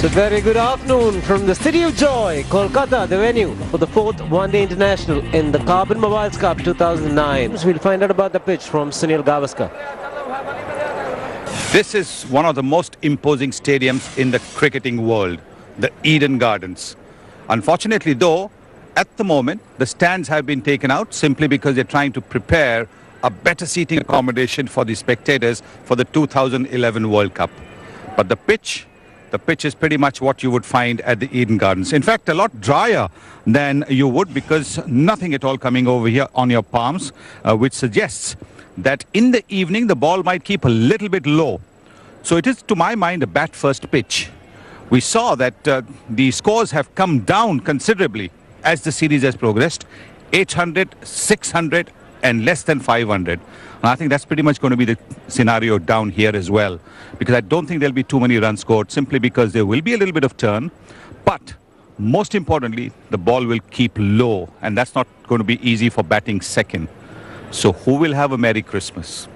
A very good afternoon from the City of Joy, Kolkata, the venue for the 4th One-Day International in the Carbon Mobiles Cup 2009. So we'll find out about the pitch from Sunil Gavaskar. This is one of the most imposing stadiums in the cricketing world, the Eden Gardens. Unfortunately though, at the moment, the stands have been taken out simply because they're trying to prepare a better seating accommodation for the spectators for the 2011 World Cup. But the pitch is pretty much what you would find at the Eden Gardens. In fact, a lot drier than you would because nothing at all coming over here on your palms, which suggests that in the evening the ball might keep a little bit low. So it is, to my mind, a bat-first pitch. We saw that the scores have come down considerably as the series has progressed. 800, 600 and less than 500. And I think that's pretty much going to be the scenario down here as well, because I don't think there'll be too many runs scored simply because there will be a little bit of turn. But most importantly, the ball will keep low, and that's not going to be easy for batting second. So who will have a Merry Christmas?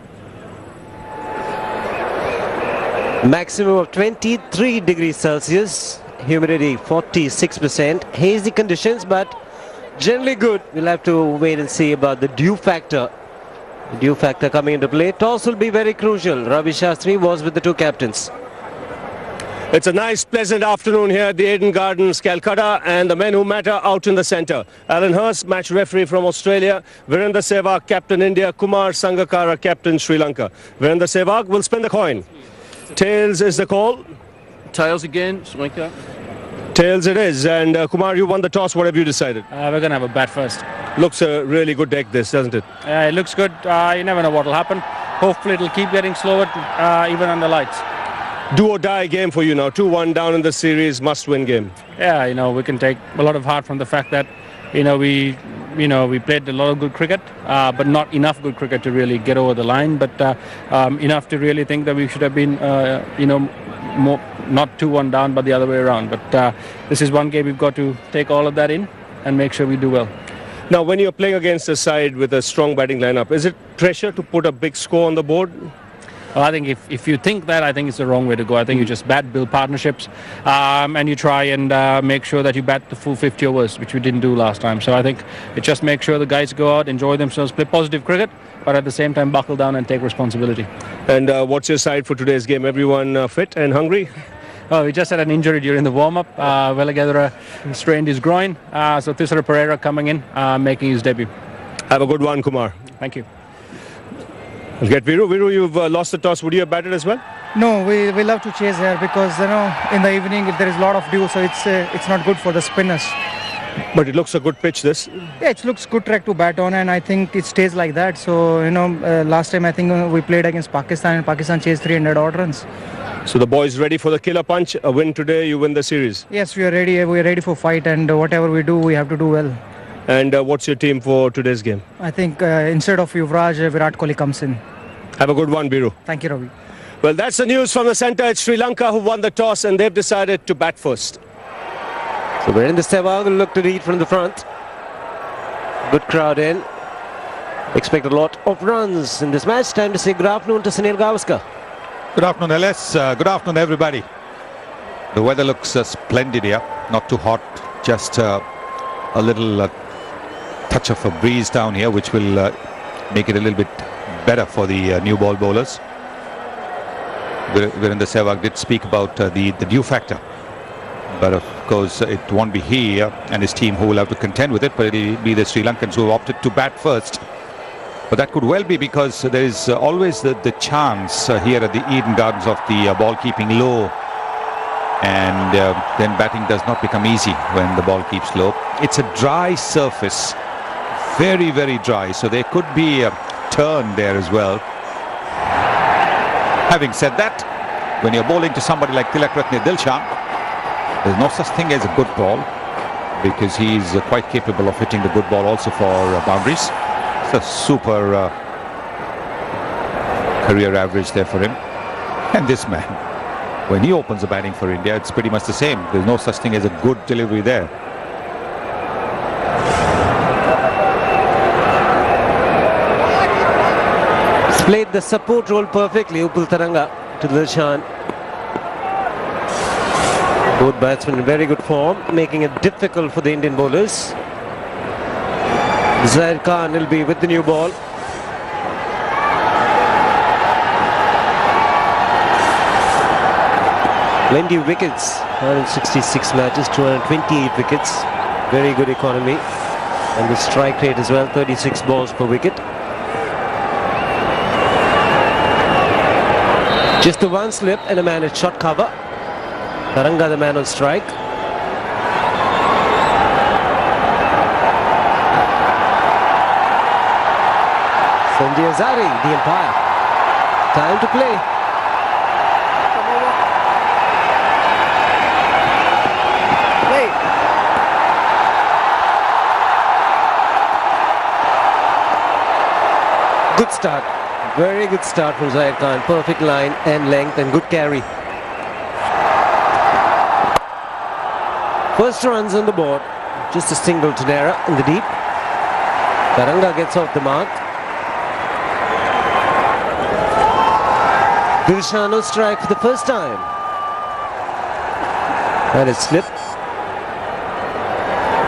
Maximum of 23 degrees Celsius, humidity 46%, hazy conditions, but generally good. We'll have to wait and see about the dew factor. The dew factor coming into play. Toss will be very crucial. Ravi Shastri was with the two captains. It's a nice, pleasant afternoon here at the Eden Gardens, Calcutta, and the men who matter out in the centre. Alan Hurst, match referee from Australia. Virendra Sehwag, captain India. Kumar Sangakkara, captain Sri Lanka. Virendra Sehwag will spin the coin. Tails is the call. Tails again, Sri Lanka. Tails it is. And Kumar, you won the toss. What have you decided? We're going to have a bat first. Looks a really good deck, this, doesn't it? It looks good. You never know what will happen. Hopefully it'll keep getting slower, even on the lights. Do or die game for you now. 2-1 down in the series, must-win game. Yeah, we can take a lot of heart from the fact that, we played a lot of good cricket, but not enough good cricket to really get over the line. But enough to really think that we should have been, more, not 2-1 down, but the other way around. But this is one game we've got to take all of that in and make sure we do well. Now, when you're playing against a side with a strong batting lineup, is it pressure to put a big score on the board? Well, I think if you think that, I think it's the wrong way to go. I think you just build partnerships, and you try and make sure that you bat the full 50 overs, which we didn't do last time. So I think it just makes sure the guys go out, enjoy themselves, play positive cricket, but at the same time buckle down and take responsibility. And what's your side for today's game? Everyone fit and hungry? Oh, we just had an injury during the warm-up. Wellagadara strained his groin, so Thisara Pereira coming in, making his debut. Have a good one, Kumar. Thank you. We'll get Viru. Viru, you've lost the toss. Would you have batted as well? No, we love to chase here because in the evening there is a lot of dew, so it's not good for the spinners. But it looks a good pitch, this. Yeah, it looks good track to bat on, and I think it stays like that. So last time I think we played against Pakistan, and Pakistan chased 300 odd runs. So the boys ready for the killer punch. A win today, you win the series. Yes, we are ready. We are ready for fight, and whatever we do, we have to do well. And what's your team for today's game? I think instead of Yuvraj, Virat Kohli comes in. Have a good one, Biru. Thank you, Ravi. Well, that's the news from the centre. It's Sri Lanka who won the toss, and they've decided to bat first. So Virendra Sehwag will look to lead from the front. Good crowd in. Expect a lot of runs in this match. Time to say good afternoon to Sunil Gavaskar. Good afternoon, LS. Good afternoon, everybody. The weather looks splendid here. Not too hot, just a little touch of a breeze down here, which will make it a little bit better for the new ball bowlers. Virendra Sehwag did speak about the dew factor, but of course it won't be he and his team who will have to contend with it, but it will be the Sri Lankans who have opted to bat first. But that could well be because there is always the chance here at the Eden Gardens of the ball keeping low, and then batting does not become easy when the ball keeps low. It's a dry surface, very, very dry, so there could be a turn there as well. Having said that, when you're bowling to somebody like Tilakratne Dilshan, there's no such thing as a good ball, because he's quite capable of hitting the good ball also for boundaries. It's a super career average there for him. And this man, when he opens the batting for India, it's pretty much the same. There's no such thing as a good delivery there. Played the support role perfectly, Upul Taranga to Dilshan. Both batsmen in very good form, making it difficult for the Indian bowlers. Zaid Khan will be with the new ball. Plenty of wickets, 166 matches, 228 wickets. Very good economy. And the strike rate as well, 36 balls per wicket. Just the one slip and a man at shot cover. Taranga the man on strike. Sanjay Azari, the umpire. Time to play. Good start. Very good start from Zaid Khan. Perfect line and length and good carry. First runs on the board. Just a single to Nehra in the deep. Taranga gets off the mark. Dilshan on strike for the first time. And a slip.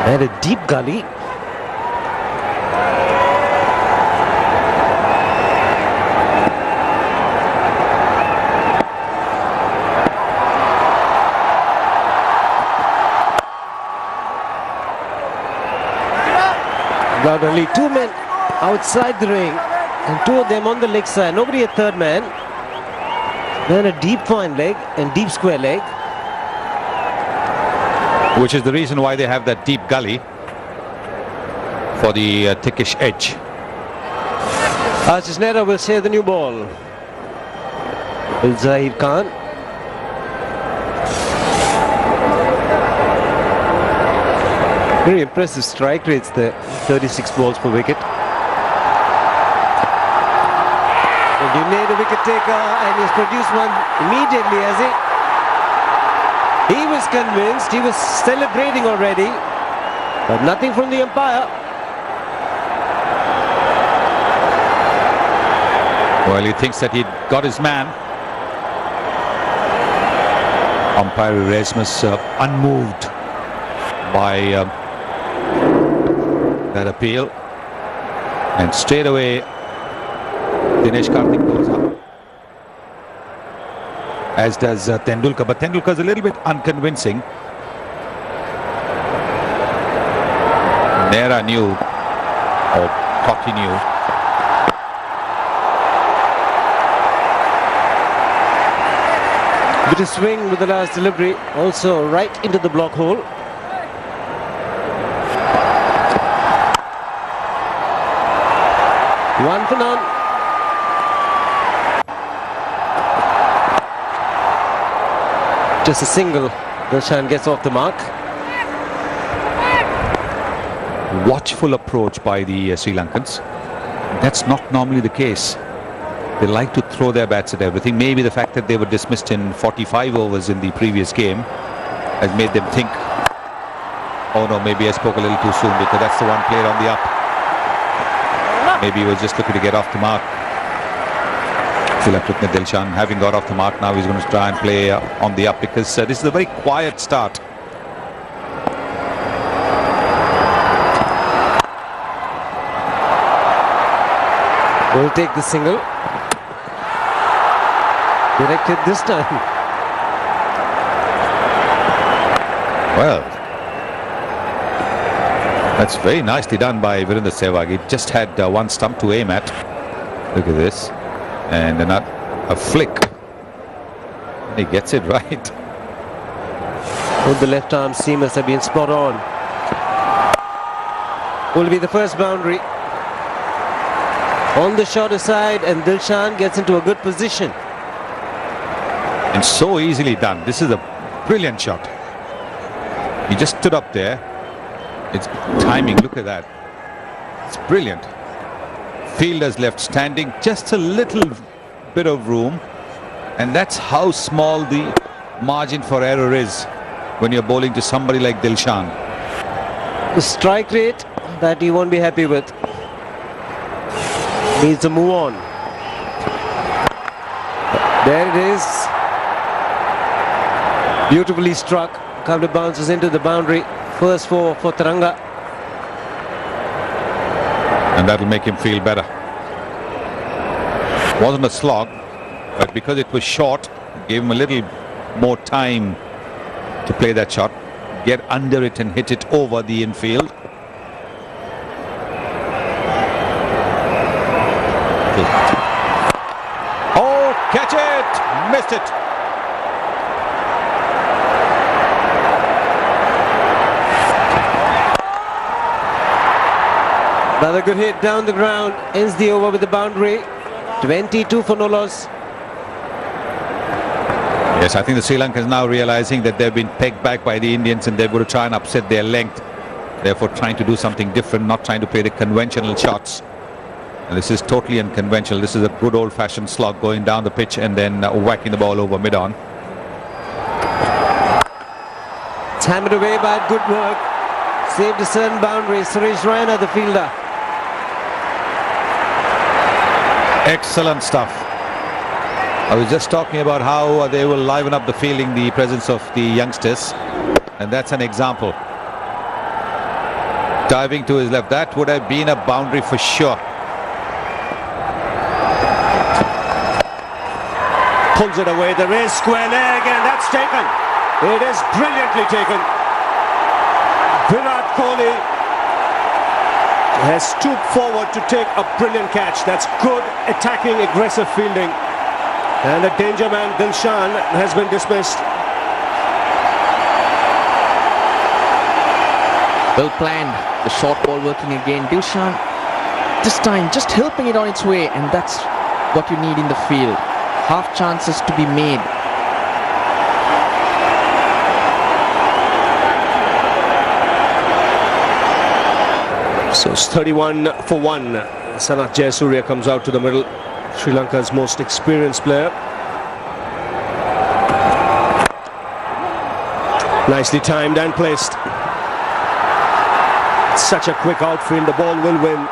And a deep gully. Got only two men outside the ring and two of them on the leg side. Nobody a third man. Then a deep fine leg and deep square leg. Which is the reason why they have that deep gully for the thickish edge. Ashish Nehra will share the new ball with Zaid Khan. Very impressive strike rates there, 36 balls per wicket. And you made a wicket taker and he's produced one immediately, has he? He was convinced, he was celebrating already, but nothing from the umpire. Well, he thinks that he got his man. Umpire Erasmus unmoved by that appeal, and straight away Dinesh Karthik goes up, as does Tendulkar, but Tendulkar's a little bit unconvincing. Nehra knew, or thought he knew. Bit of swing with the last delivery, also right into the block hole. One for none. Just a single. Dilshan gets off the mark. Watchful approach by the Sri Lankans. That's not normally the case. They like to throw their bats at everything. Maybe the fact that they were dismissed in 45 overs in the previous game has made them think, oh no, maybe I spoke a little too soon, because that's the one player on the up. Maybe he was just looking to get off the mark. Philatrutna Dilshan, having got off the mark, now he's going to try and play on the up, because this is a very quiet start. Will take the single. Directed this time. Well, that's very nicely done by Virender Sehwag. He just had one stump to aim at. Look at this. And a flick. He gets it right. Both the left arm seamers have been spot on. Will be the first boundary. On the shorter side, and Dilshan gets into a good position. And so easily done. This is a brilliant shot. He just stood up there. It's timing, look at that. It's brilliant. Fielders left standing, just a little bit of room, and that's how small the margin for error is when you're bowling to somebody like Dilshan. The strike rate that he won't be happy with. Needs to move on. There it is. Beautifully struck. Couple of bounces into the boundary. First for Taranga. And that'll make him feel better. Wasn't a slog, but because it was short, it gave him a little more time to play that shot, get under it and hit it over the infield. Oh, catch it! Missed it! Another good hit down the ground. Ends the over with the boundary. 22 for no loss. Yes, I think the Sri Lanka is now realizing that they've been pegged back by the Indians and they're going to try and upset their length. Therefore, trying to do something different, not trying to play the conventional shots. And this is totally unconventional. This is a good old-fashioned slog going down the pitch and then whacking the ball over mid-on. It's hammered away by good work. Saved a certain boundary. Suresh Raina, the fielder. Excellent stuff. I was just talking about how they will liven up the fielding, the presence of the youngsters, and that's an example. Diving to his left, that would have been a boundary for sure. Pulls it away, there is square leg, and that's taken. It is brilliantly taken. Virat Kohli has stooped forward to take a brilliant catch. That's good attacking, aggressive fielding. And the danger man Dilshan has been dismissed. Well planned. The short ball working again. Dilshan this time just helping it on its way, and that's what you need in the field. Half chances to be made. So it's 31 for 1. Sanath Jayasuriya comes out to the middle. Sri Lanka's most experienced player. Nicely timed and placed. Such a quick outfield, the ball will win.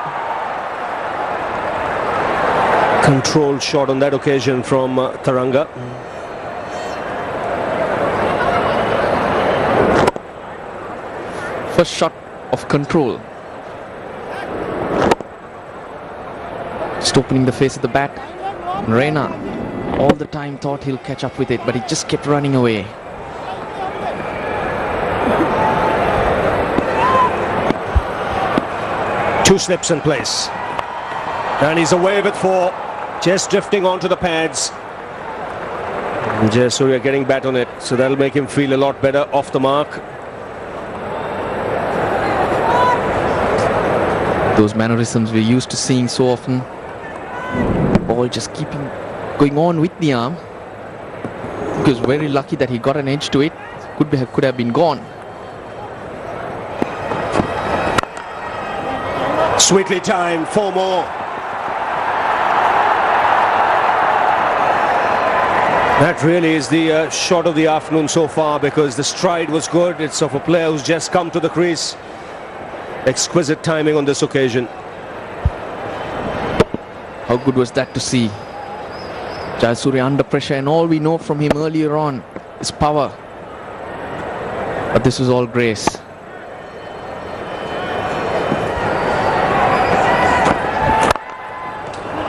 Controlled shot on that occasion from Taranga. First shot of control. Just opening the face of the bat. Raina all the time thought he'll catch up with it, but he just kept running away. Two slips in place. And he's away with 4. Just drifting onto the pads. Jayasuriya getting bat on it, so that'll make him feel a lot better off the mark. Those mannerisms we're used to seeing so often. Ball just keeping going on with the arm. He was very lucky that he got an edge to it. Could have been gone. Sweetly timed, 4 more. That really is the shot of the afternoon so far, because the stride was good. It's of a player who's just come to the crease. Exquisite timing on this occasion. How good was that to see? Jayasuriya under pressure, and all we know from him earlier on is power. But this was all grace.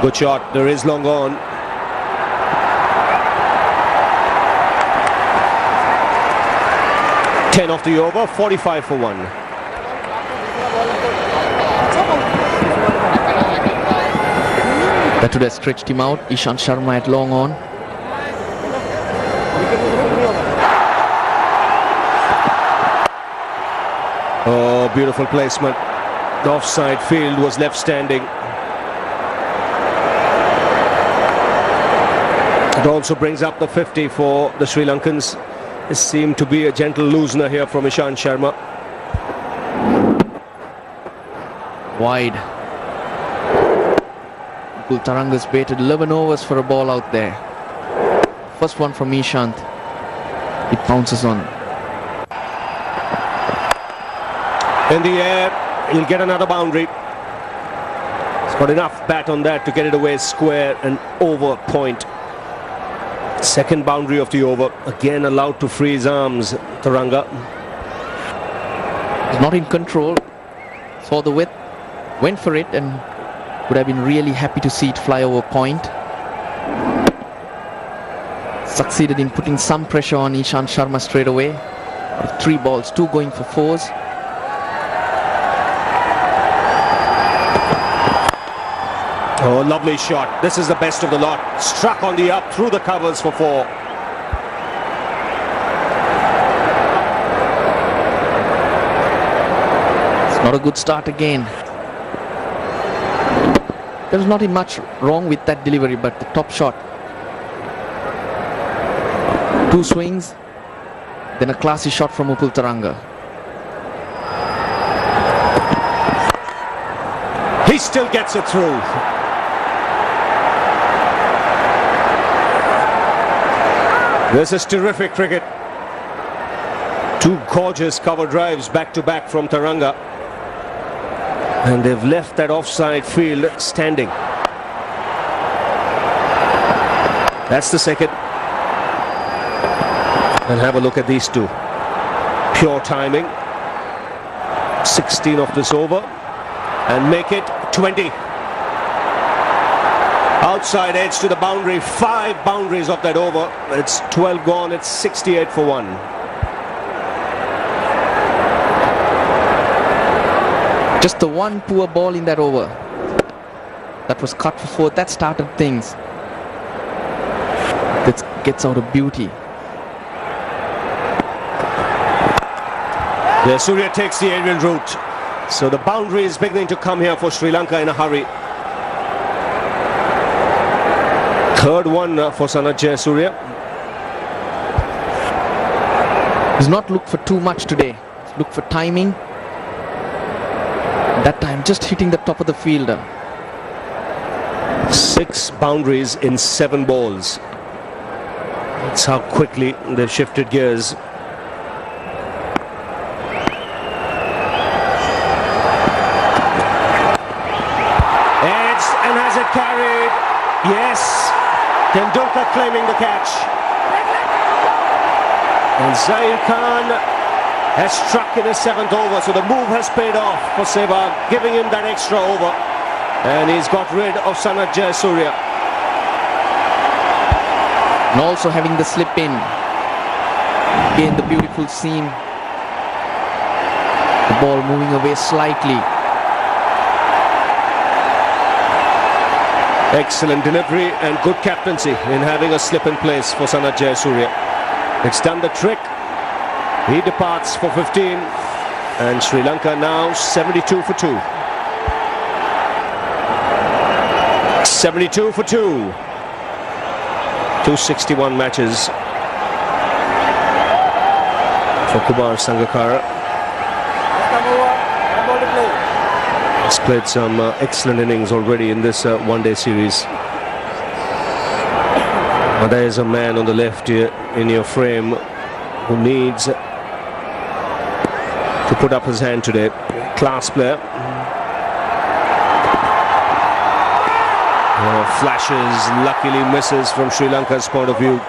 Good shot, there is long on. Ten off the over, 45 for 1. That would have stretched him out. Ishant Sharma at long on. Oh, beautiful placement. The offside field was left standing. It also brings up the 50 for the Sri Lankans. It seemed to be a gentle loosener here from Ishant Sharma. Wide. Taranga's baited 11 overs for a ball out there. First one from Ishant. It bounces on. In the air, he'll get another boundary. He's got enough bat on that to get it away square and over point. Second boundary of the over. Again allowed to free his arms, Taranga. He's not in control. Saw the width, went for it, and would have been really happy to see it fly over point. Succeeded in putting some pressure on Ishant Sharma straight away. Out of 3 balls, 2 going for 4s. Oh, lovely shot. This is the best of the lot. Struck on the up, through the covers for 4. It's not a good start again. There's not much wrong with that delivery, but the top shot. 2 swings, then a classy shot from Upul Taranga. He still gets it through. This is terrific cricket. 2 gorgeous cover drives back to back from Taranga. And they've left that offside field standing. That's the second. And have a look at these 2. Pure timing. 16 of this over. And make it 20. Outside edge to the boundary. 5 boundaries of that over. It's 12 gone. It's 68 for 1. Just the one poor ball in that over. That was cut for 4. That started things. That gets out of beauty. Jayasuriya takes the aerial route. So the boundary is beginning to come here for Sri Lanka in a hurry. Third one for Sanath Jayasuriya. He's not looked for too much today. He's looked for timing. That time just hitting the top of the fielder. 6 boundaries in 7 balls. That's how quickly they've shifted gears. Edged and has it carried. Yes. Tendulkar claiming the catch. And Zair Khan has struck in his 7th over, so the move has paid off for Sehwag, giving him that extra over. And he's got rid of Sanath Jayasuriya. And also having the slip in. Again, the beautiful seam. The ball moving away slightly. Excellent delivery and good captaincy in having a slip in place for Sanath Jayasuriya. It's done the trick. He departs for 15, and Sri Lanka now 72 for 2. 72 for 2. 261 matches for Kumar Sangakkara. He's played some excellent innings already in this one-day series. But there is a man on the left here in your frame who needs to put up his hand today. Class player. Flashes, luckily misses from Sri Lanka's point of view.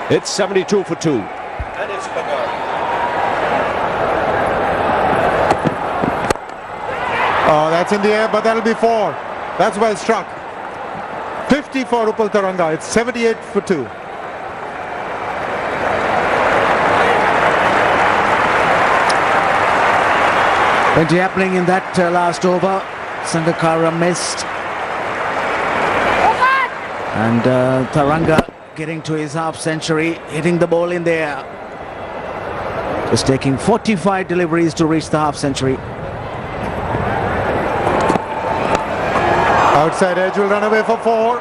It's 72 for 2. And it's oh, that's in the air, but that'll be 4. That's well struck. 50 for Upul Taranga. It's 78 for 2. Plenty happening in that last over. Sangakkara missed. And Taranga getting to his half century, hitting the ball in there. Just taking 45 deliveries to reach the half century. Outside edge will run away for 4.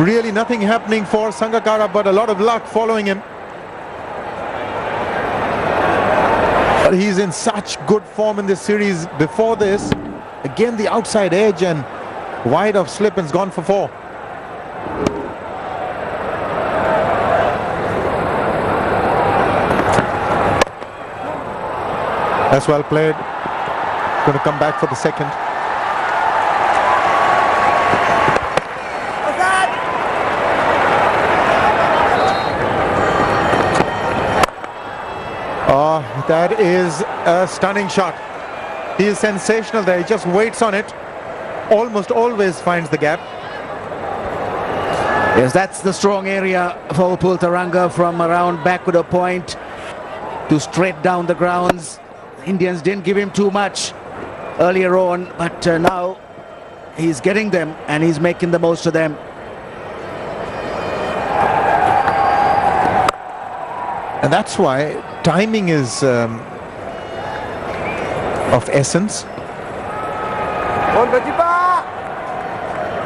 Really nothing happening for Sangakkara, but a lot of luck following him. But he's in such good form in this series. Before this, again the outside edge and wide of slip and's gone for 4. That's well played. Going to come back for the second. Oh, that is a stunning shot. He is sensational there. He just waits on it. Almost always finds the gap. Yes, that's the strong area for Upul Taranga, from around backward point to straight down the grounds. Indians didn't give him too much earlier on, but now he's getting them and he's making the most of them. And that's why timing is of essence.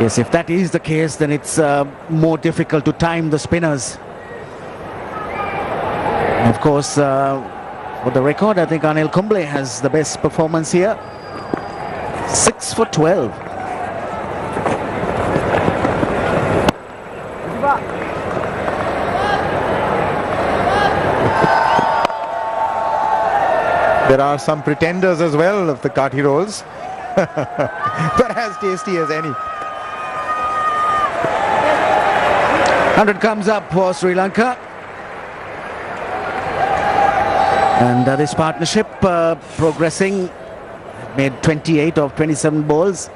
Yes, if that is the case, then it's more difficult to time the spinners. Of course, for the record, I think Anil Kumble has the best performance here. 6 for 12. There are some pretenders as well of the Kathi rolls, but as tasty as any. 100 comes up for Sri Lanka. And this partnership progressing, made 28 of 27 balls.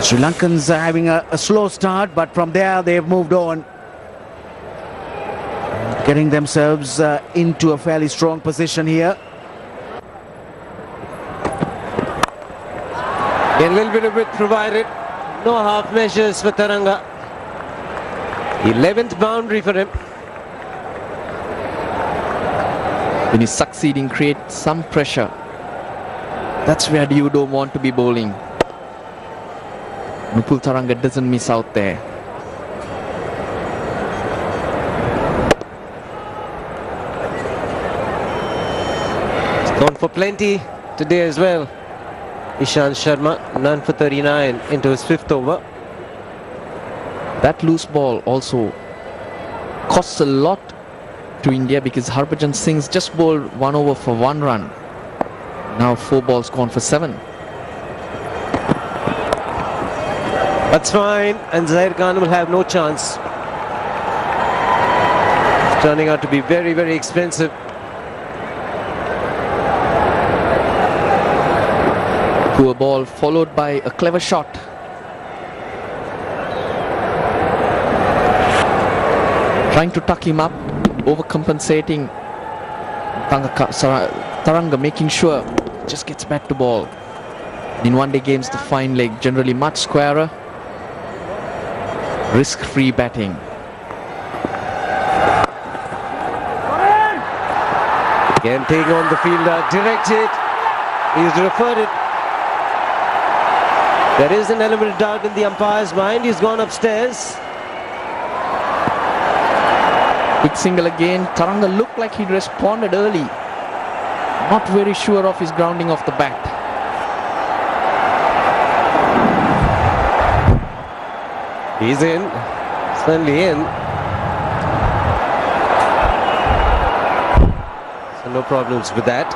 Sri Lankans are having a slow start, but from there they've moved on, getting themselves into a fairly strong position here. A little bit of width provided. No half measures for Taranga. 11th boundary for him. When you succeed in create some pressure, that's where you don't want to be bowling. Upul Taranga doesn't miss out there. He's gone for plenty today as well. Ishant Sharma, none for 39 into his 5th over. That loose ball also costs a lot to India, because Harbhajan Singh's just bowled 1 over for 1 run. Now 4 balls gone for 7. That's fine, and Zaheer Khan will have no chance. It's turning out to be very, very expensive. Poor ball followed by a clever shot. Trying to tuck him up, overcompensating. Taranga making sure just gets back to ball. In one-day games, the fine leg generally much squarer. Risk-free batting. Again taking on the fielder, directed. He's referred it. There is an element of doubt in the umpire's mind. He's gone upstairs. Quick single again. Taranga looked like he responded early. Not very sure of his grounding off the bat. He's in. Certainly in. So no problems with that.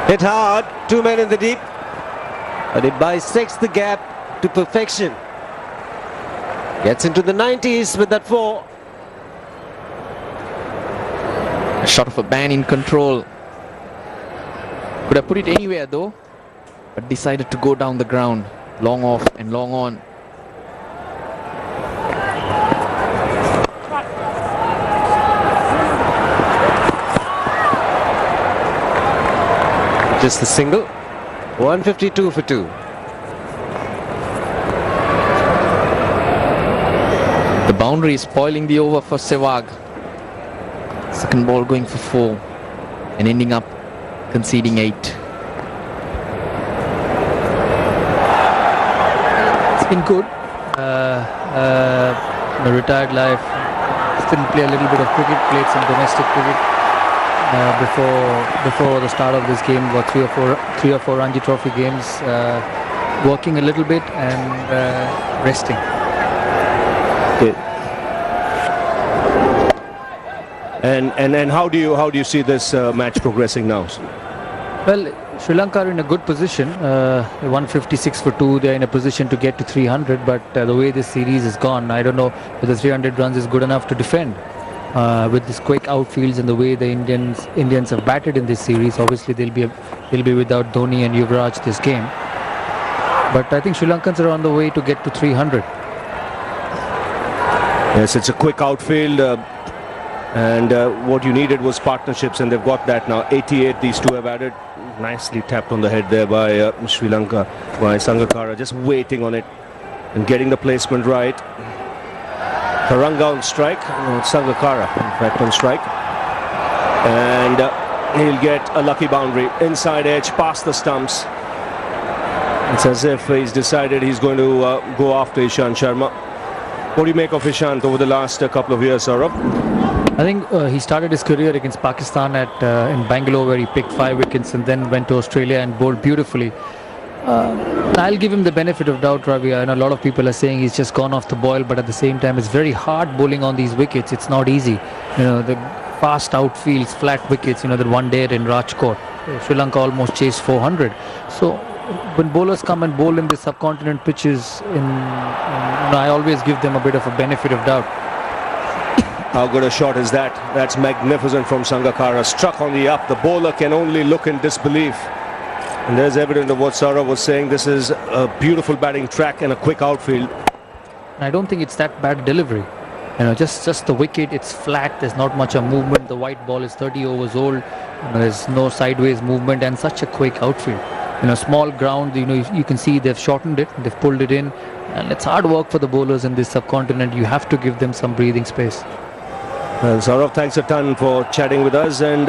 Hit hard. 2 men in the deep. But it bisects the gap to perfection. Gets into the 90s with that 4. A shot of a ban in control. Could have put it anywhere though, but decided to go down the ground. Long off and long on. Just the single. 152 for 2. The boundary is spoiling the over for Sehwag. Second ball going for 4 and ending up conceding 8. It's been good. The retired life, still play a little bit of cricket, played some domestic cricket before the start of this game. About three or four Ranji Trophy games, working a little bit and resting. Good. And how do you see this match progressing now? Well, Sri Lanka are in a good position. 156 for 2. They're in a position to get to 300. But the way this series has gone, I don't know whether 300 runs is good enough to defend. With this quick outfields and the way the Indians have batted in this series, obviously they'll be without Dhoni and Yuvraj this game. But I think Sri Lankans are on the way to get to 300. Yes, it's a quick outfield. And what you needed was partnerships, and they've got that now. 88 these two have added. Nicely tapped on the head there by Sri Lanka, by Sangakkara, just waiting on it and getting the placement right. Taranga on strike, no, it's Sangakkara in fact on strike. And he'll get a lucky boundary. Inside edge, past the stumps. It's as if he's decided he's going to go after Ishant Sharma. What do you make of Ishant over the last couple of years, Saurabh? I think he started his career against Pakistan in Bangalore, where he picked 5 wickets and then went to Australia and bowled beautifully. I'll give him the benefit of doubt, Ravi. I know a lot of people are saying he's just gone off the boil, but at the same time, it's very hard bowling on these wickets. It's not easy. The fast outfields, flat wickets, that one day in Rajkot, Sri Lanka almost chased 400. So when bowlers come and bowl in the subcontinent pitches, I always give them a bit of a benefit of doubt. How good a shot is that? That's magnificent from Sangakkara. Struck on the up. The bowler can only look in disbelief. And there's evidence of what Saurabh was saying. This is a beautiful batting track and a quick outfield. I don't think it's that bad delivery. Just the wicket, it's flat. There's not much of movement. The white ball is 30 overs old. There's no sideways movement and such a quick outfield. Small ground, you can see they've shortened it. They've pulled it in. And it's hard work for the bowlers in this subcontinent. You have to give them some breathing space. Well, Saurabh, thanks a ton for chatting with us and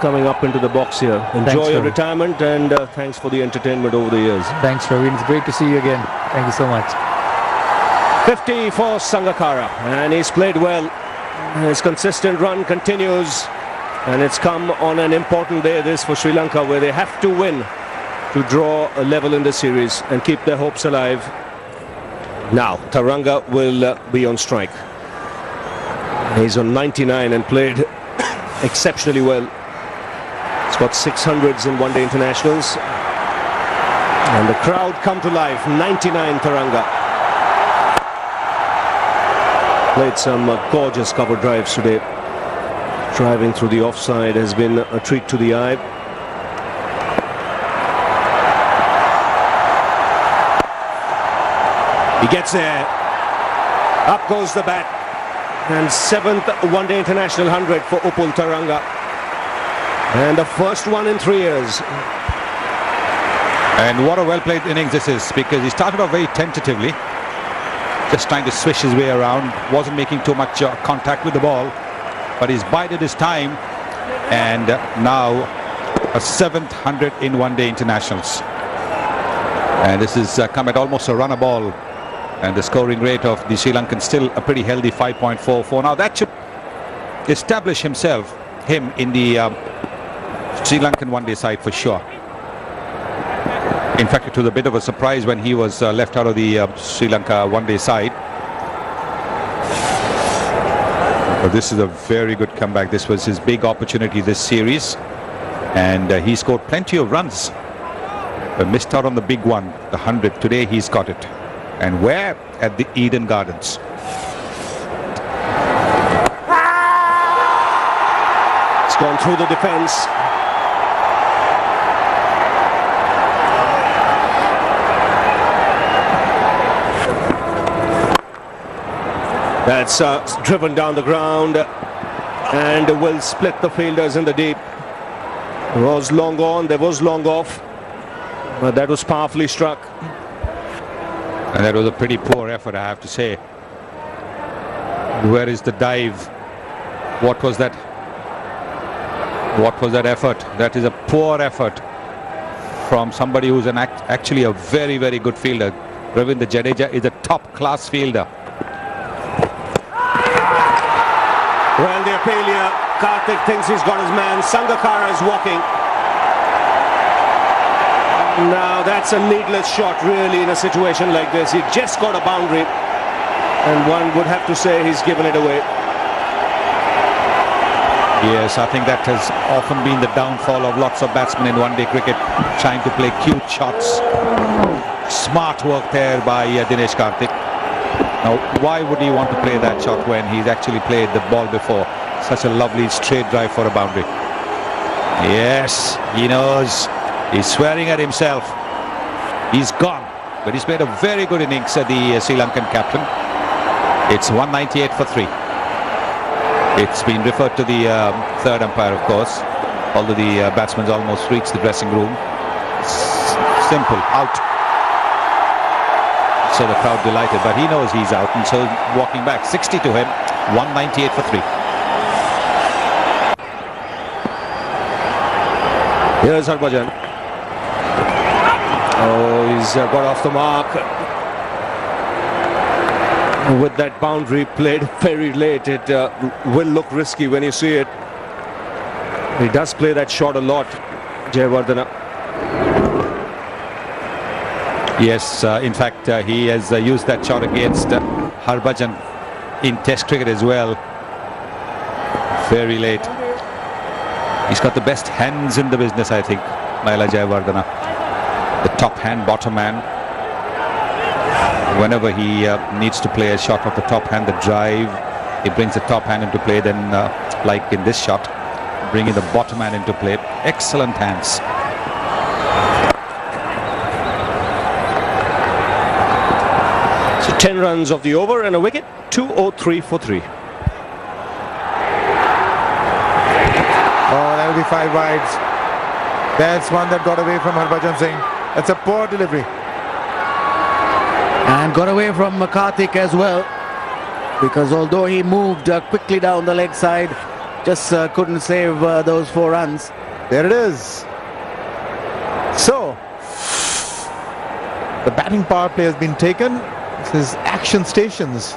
coming up into the box here. Enjoy your retirement, and thanks for the entertainment over the years. Thanks, Ravin. It's great to see you again. Thank you so much. 50 for Sangakkara, and he's played well. His consistent run continues, and it's come on an important day this for Sri Lanka, where they have to win to draw a level in the series and keep their hopes alive. Now, Taranga will be on strike. He's on 99 and played exceptionally well. He's got 600s in one-day internationals. And the crowd come to life. 99 Taranga. Played some gorgeous cover drives today. Driving through the offside has been a treat to the eye. He gets there. Up goes the bat. And 7th one-day international 100 for Upul Taranga. And the first one in 3 years. And what a well-played innings this is, because he started off very tentatively, just trying to swish his way around, wasn't making too much contact with the ball, but he's bided his time, and now a 7th 100 in one-day internationals. And this is come at almost a run a ball. And the scoring rate of the Sri Lankan still a pretty healthy 5.44. Now that should establish him in the Sri Lankan one-day side for sure. In fact, it was a bit of a surprise when he was left out of the Sri Lanka one-day side. But this is a very good comeback. This was his big opportunity this series. And he scored plenty of runs. But missed out on the big one, the 100. Today he's got it. And where? At the Eden Gardens. It's gone through the defence. That's driven down the ground and will split the fielders in the deep. It was long on, there was long off, but that was powerfully struck. And that was a pretty poor effort, I have to say. Where is the dive? What was that? What was that effort? That is a poor effort from somebody who's actually a very, very good fielder. Ravindra Jadeja is a top-class fielder. Well, the appeal here. Karthik thinks he's got his man. Sangakkara is walking. Now that's a needless shot really in a situation like this. He just got a boundary, and one would have to say he's given it away. Yes, I think that has often been the downfall of lots of batsmen in one-day cricket, trying to play cute shots. Smart work there by Dinesh Karthik. Now, why would he want to play that shot when he's actually played the ball before? Such a lovely straight drive for a boundary. Yes, he knows. He's swearing at himself. He's gone. But he's played a very good innings, the Sri Lankan captain. It's 198 for 3. It's been referred to the third umpire, of course, although the batsman's almost reached the dressing room. Simple, out. So the crowd delighted, but he knows he's out, and so walking back. 60 to him, 198 for 3. Here's Harbhajan. Oh, he's got off the mark. With that boundary played very late, it will look risky when you see it. He does play that shot a lot, Jayawardene. Yes, in fact, he has used that shot against Harbhajan in Test cricket as well. Very late. He's got the best hands in the business, I think, Mahela Jayawardene. The top hand, bottom hand. Whenever he needs to play a shot of the top hand, the drive, he brings the top hand into play. Then, like in this shot, bringing the bottom hand into play. Excellent hands. So 10 runs of the over and a wicket. 203 for 3. Oh, that'll be 5 wides. That's one that got away from Harbhajan Singh. That's a poor delivery. And got away from Karthik as well, because although he moved quickly down the leg side, just couldn't save those 4 runs. There it is. So, the batting power play has been taken. This is action stations.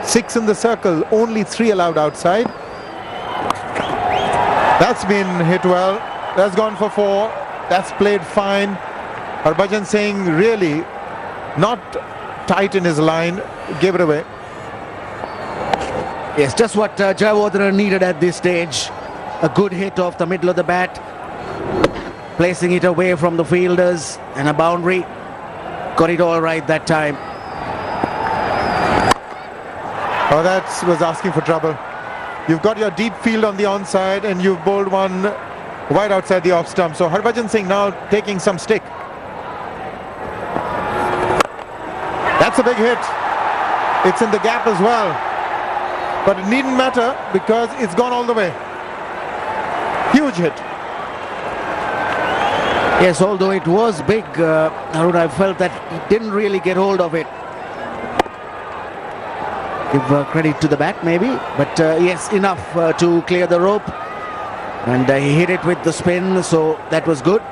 6 in the circle, only 3 allowed outside. That's been hit well. That's gone for 4. That's played fine. Harbhajan Singh really not tight in his line, gave it away. Yes, just what Jayawardene needed at this stage. A good hit off the middle of the bat, placing it away from the fielders, and a boundary. Got it all right that time. Oh, that was asking for trouble. You've got your deep field on the onside and you've bowled one wide outside the off stump. So Harbhajan Singh now taking some stick. That's a big hit. It's in the gap as well. But it needn't matter because it's gone all the way. Huge hit. Yes, although it was big, Arun, I felt that he didn't really get hold of it. Give credit to the bat maybe, but yes, enough to clear the rope. And he hit it with the spin, so that was good.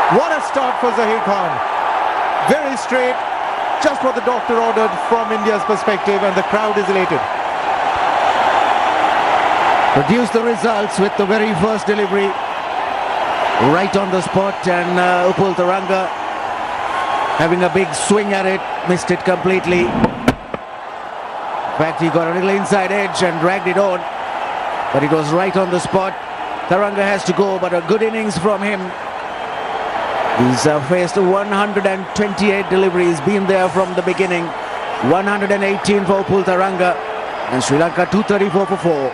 What a start for Zaheer Khan. Very straight, just what the doctor ordered from India's perspective, and the crowd is elated. Produced the results with the very first delivery. Right on the spot, and Upul Taranga having a big swing at it, missed it completely. In fact, he got a little inside edge and dragged it on, but it was right on the spot. Taranga has to go, but a good innings from him. He's faced 128 deliveries, been there from the beginning. 118 for Upul Taranga, and Sri Lanka 234 for 4.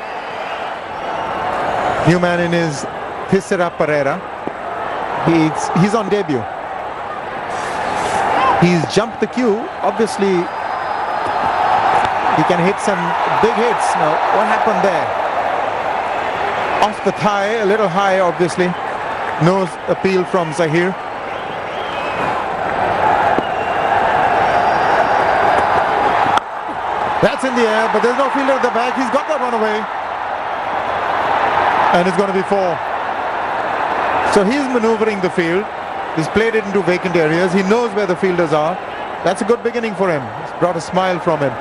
New man in is Thisara Perera. He's on debut. He's jumped the queue. Obviously, he can hit some big hits. Now, what happened there? Off the thigh, a little high, obviously. No appeal from Zaheer. That's in the air, but there's no fielder at the back. He's got that one away. And it's going to be 4. So he's maneuvering the field. He's played it into vacant areas. He knows where the fielders are. That's a good beginning for him. It's brought a smile from him.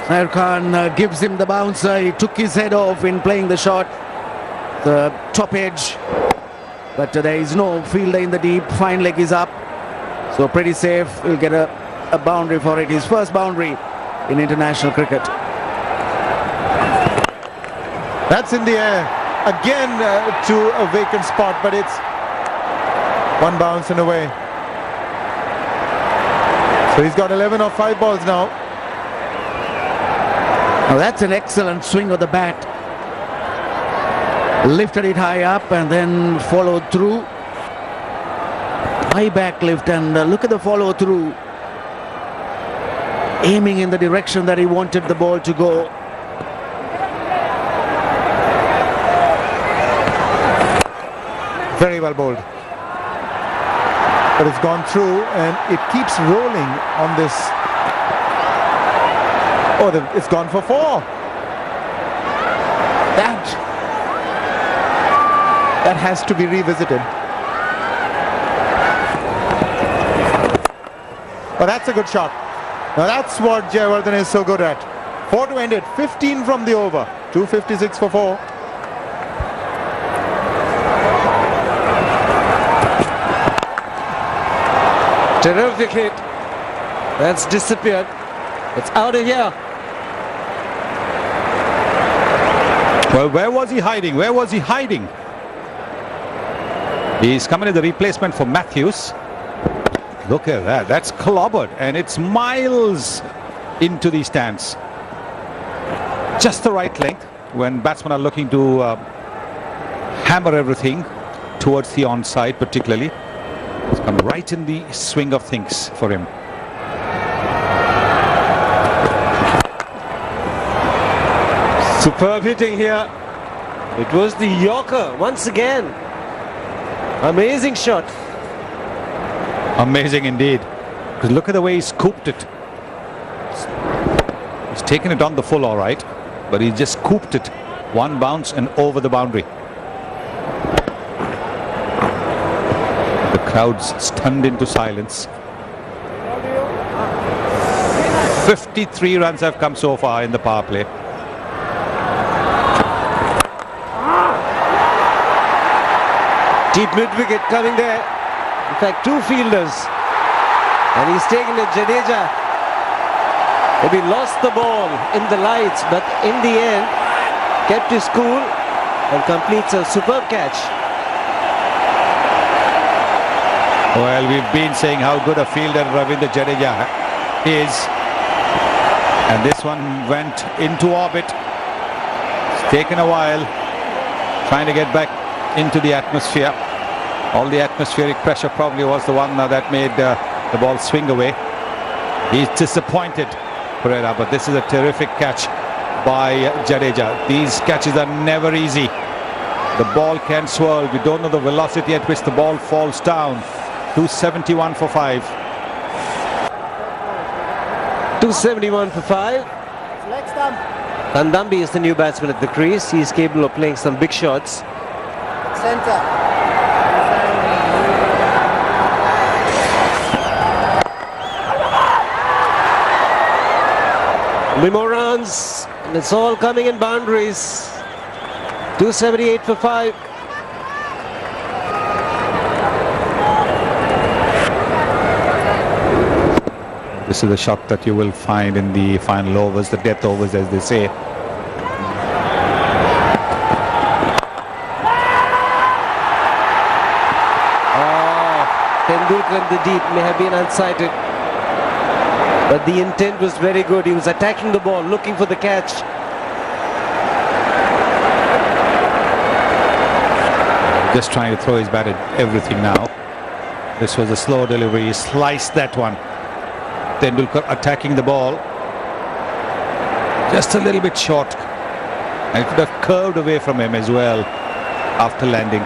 Zaheer Khan gives him the bouncer. He took his head off in playing the shot. The top edge. But there is no fielder in the deep. Fine leg is up. So pretty safe. He'll get a boundary for it. His first boundary in international cricket. That's in the air. Again to a vacant spot, but it's one bounce and away. So he's got 11 off 5 balls now. Now that's an excellent swing of the bat. Lifted it high up and then followed through. High back lift, and look at the follow through. Aiming in the direction that he wanted the ball to go. Very well bowled. But it's gone through and it keeps rolling on this. Oh, it's gone for 4. That has to be revisited. Oh, that's a good shot. Now that's what Jayawardene is so good at. 4 to end it. 15 from the over. 256 for 4. Terrific hit. That's disappeared. It's out of here. Well, where was he hiding? Where was he hiding? He's coming as the replacement for Matthews. Look at that. That's clobbered, and it's miles into the stands. Just the right length when batsmen are looking to hammer everything towards the onside, particularly. It's come right in the swing of things for him. Superb hitting here. It was the Yorker once again. Amazing shot. Amazing indeed. Because look at the way he scooped it. He's taken it on the full, all right, but he just scooped it. One bounce and over the boundary. The crowd's stunned into silence. 53 runs have come so far in the power play. Deep mid-wicket coming there. In fact, 2 fielders. And he's taken it, Jadeja. Maybe lost the ball in the lights, but in the end, kept his cool and completes a superb catch. Well, we've been saying how good a fielder Ravindra Jadeja is. And this one went into orbit. It's taken a while trying to get back into the atmosphere. All the atmospheric pressure probably was the one that made the ball swing away. He's disappointed, Pereira, but this is a terrific catch by Jadeja. These catches are never easy. The ball can swirl. We don't know the velocity at which the ball falls down. 271 for 5. 271 for 5. Kandambi is the new batsman at the crease. He's capable of playing some big shots. Center. More runs, and it's all coming in boundaries. 278 for 5. This is the shot that you will find in the final overs, the death overs, as they say. Tendulkar in the deep may have been unsighted, but the intent was very good. He was attacking the ball, looking for the catch. Just trying to throw his bat at everything now. This was a slow delivery. He sliced that one. Tendulkar attacking the ball. Just a little bit short. And it could have curved away from him as well after landing.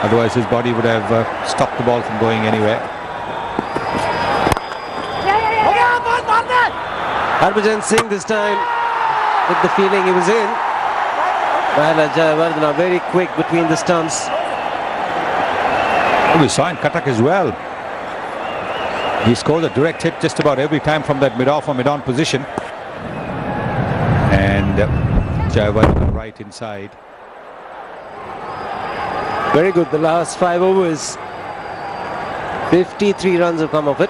Otherwise his body would have stopped the ball from going anywhere. Harbhajan Singh this time with the feeling he was in. While Jayawardene very quick between the stumps. We saw in Cuttack as well. He scored a direct hit just about every time from that mid-off or mid-on position. And Jayawardene right inside. Very good, the last 5 overs. 53 runs have come of it.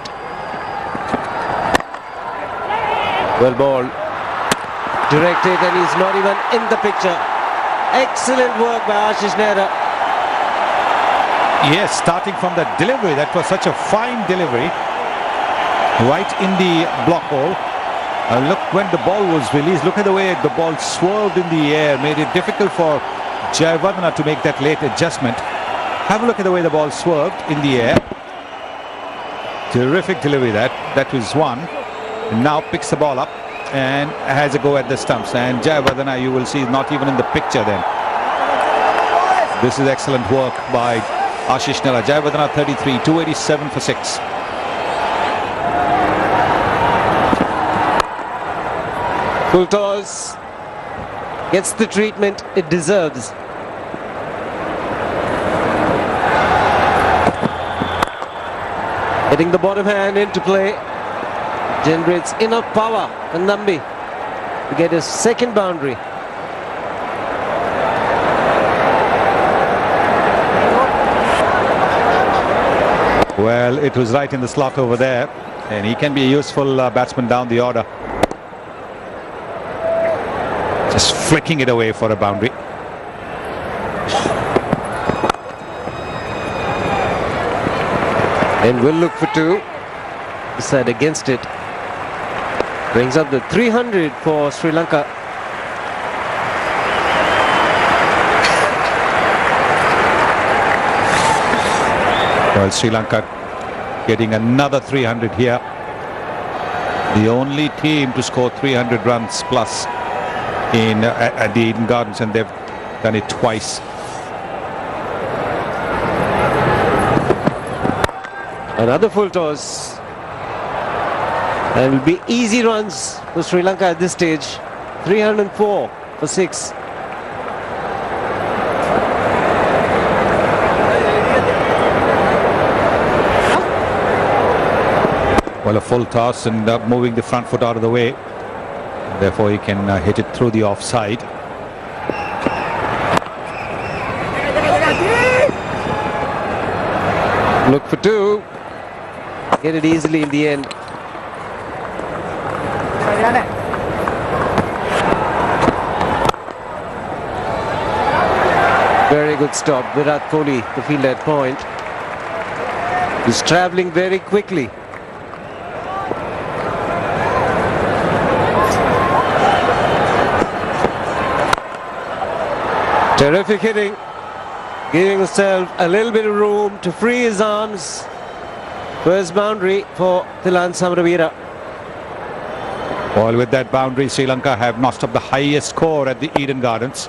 Well ball. Directed, and he's not even in the picture. Excellent work by Ashish Nehra. Yes, starting from the delivery, that was such a fine delivery. Right in the block hole. Look, when the ball was released, look at the way the ball swerved in the air, made it difficult for Jayawardene to make that late adjustment. Have a look at the way the ball swerved in the air. Terrific delivery that was one. And now picks the ball up and has a go at the stumps. And Jayawardene, you will see, not even in the picture then. This is excellent work by Ashish Nehra. Jayawardene 33, 287 for 6. Full toss. Gets the treatment it deserves. Hitting the bottom hand into play. Generates enough power. Kandambi to get his second boundary. Well, it was right in the slot over there, and he can be a useful batsman down the order. Just flicking it away for a boundary. And will look for two. Decide against it. Brings up the 300 for Sri Lanka. Well, Sri Lanka getting another 300 here. The only team to score 300 runs plus at the Eden Gardens, and they've done it twice. Another full toss. And it will be easy runs for Sri Lanka at this stage. 304 for 6. Well, a full toss and moving the front foot out of the way. Therefore, he can hit it through the offside. Look for two. Get it easily in the end. Very good stop. Virat Kohli, the fielder at point. He's travelling very quickly. Terrific hitting, giving himself a little bit of room to free his arms. First boundary for Thilan Samaraweera. Well, with that boundary, Sri Lanka have notched up the highest score at the Eden Gardens.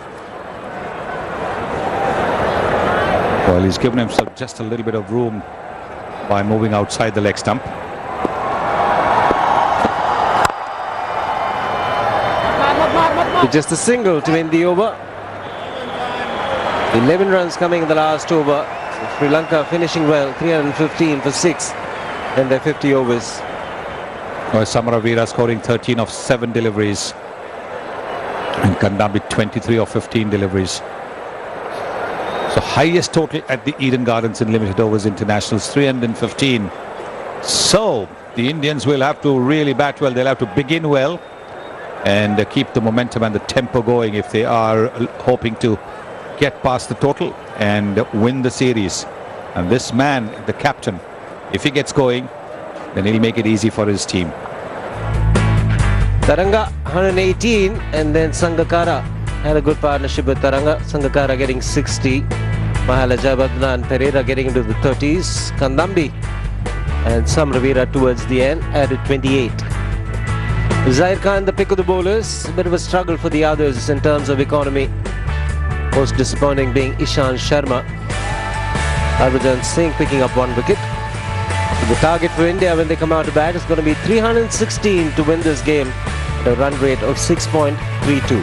Well, he's given himself just a little bit of room by moving outside the leg stump. With just a single to end the over. 11 runs coming in the last over. So Sri Lanka finishing well, 315 for 6 in their 50 overs. Well, Samaraweera scoring 13 of 7 deliveries. And Kandambi 23 of 15 deliveries. So highest total at the Eden Gardens in limited overs internationals, 315. So the Indians will have to really bat well. They'll have to begin well and keep the momentum and the tempo going if they are hoping to get past the total and win the series. And this man, the captain, if he gets going, then he'll make it easy for his team. Taranga 118, and then Sangakkara had a good partnership with Taranga. Sangakkara getting 60. Mahala Jayawardene and Pereira getting into the 30s. Kandambi and Samaraweera towards the end added 28. Zair Khan, the pick of the bowlers. A bit of a struggle for the others in terms of economy. Most disappointing being Ishant Sharma. Harbhajan Singh picking up 1 wicket. The target for India when they come out to bat is going to be 316 to win this game at a run rate of 6.32.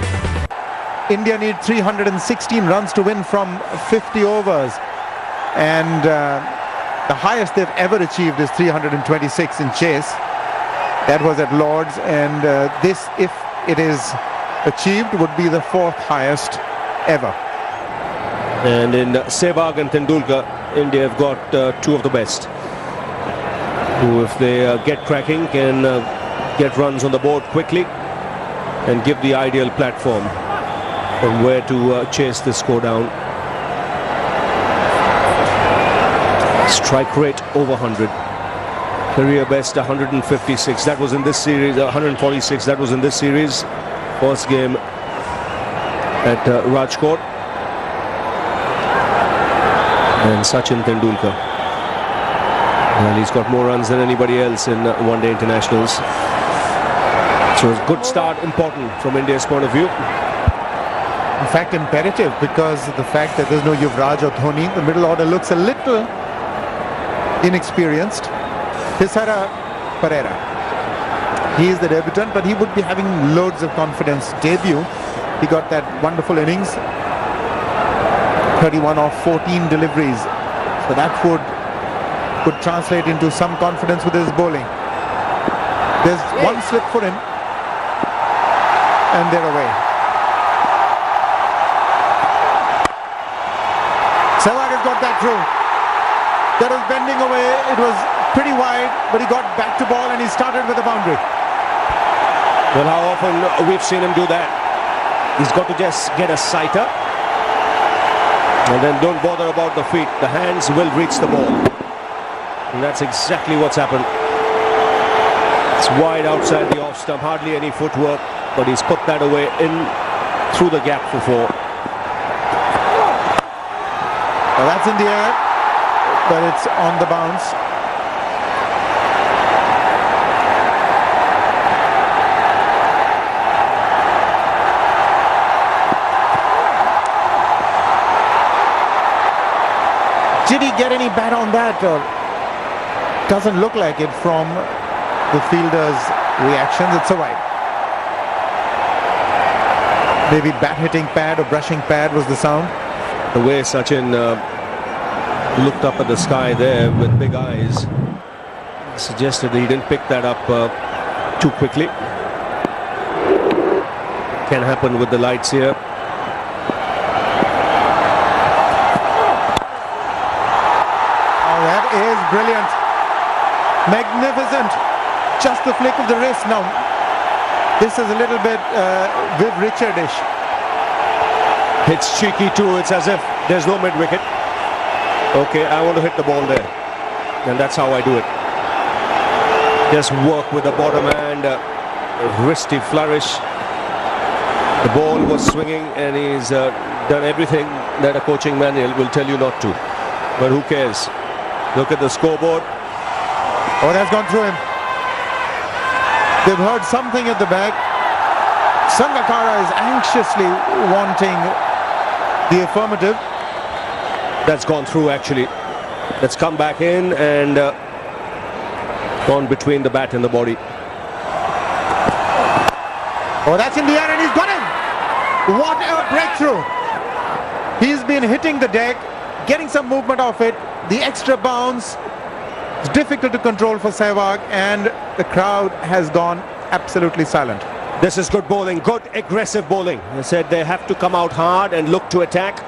India need 316 runs to win from 50 overs. And the highest they've ever achieved is 326 in chase. That was at Lord's, and this, if it is achieved, would be the 4th highest ever. And in Sehwag and Tendulkar, India have got 2 of the best. who, if they get cracking, can get runs on the board quickly and give the ideal platform on where to chase the score down. Strike rate over 100. Career best 156. That was in this series. 146. That was in this series. First game at Rajkot. And Sachin Tendulkar. And he's got more runs than anybody else in one-day internationals. So a good start, important from India's point of view. In fact, imperative, because the fact that there's no Yuvraj or Dhoni, the middle order looks a little inexperienced. Thisara Pereira, he is the debutant, but he would be having loads of confidence. Debut, he got that wonderful innings, 31 off 14 deliveries, so that could translate into some confidence with his bowling. There's one slip for him and they're away. Sehwag has got that through. That was bending away. It was pretty wide, but he got back to ball and he started with a boundary. Well, how often we've seen him do that. He's got to just get a sighter and then don't bother about the feet. The hands will reach the ball. And that's exactly what's happened. It's wide outside the off stump, hardly any footwork, but he's put that away in through the gap for 4. Well, that's in the air, but it's on the bounce. Did he get any bat on that? Or doesn't look like it from the fielder's reactions. It's a wide. Maybe bat hitting pad or brushing pad was the sound. The way Sachin looked up at the sky there with big eyes suggested that he didn't pick that up too quickly. Can happen with the lights here. Oh, that is brilliant. Magnificent. Just the flick of the wrist. Now, this is a little bit Viv Richardish. It's cheeky too. It's as if there's no mid-wicket. Okay, I want to hit the ball there. And that's how I do it. Just work with the bottom hand. Wristy flourish. The ball was swinging and he's done everything that a coaching manual will tell you not to. But who cares? Look at the scoreboard. Oh, that's gone through him. They've heard something at the back. Sangakkara is anxiously wanting the affirmative. That's gone through actually. That's come back in and gone between the bat and the body. Oh, that's in the air and he's got him. What a breakthrough. He's been hitting the deck, getting some movement off it. The extra bounce. It's difficult to control for Sehwag and the crowd has gone absolutely silent. This is good bowling, good aggressive bowling. I said they have to come out hard and look to attack.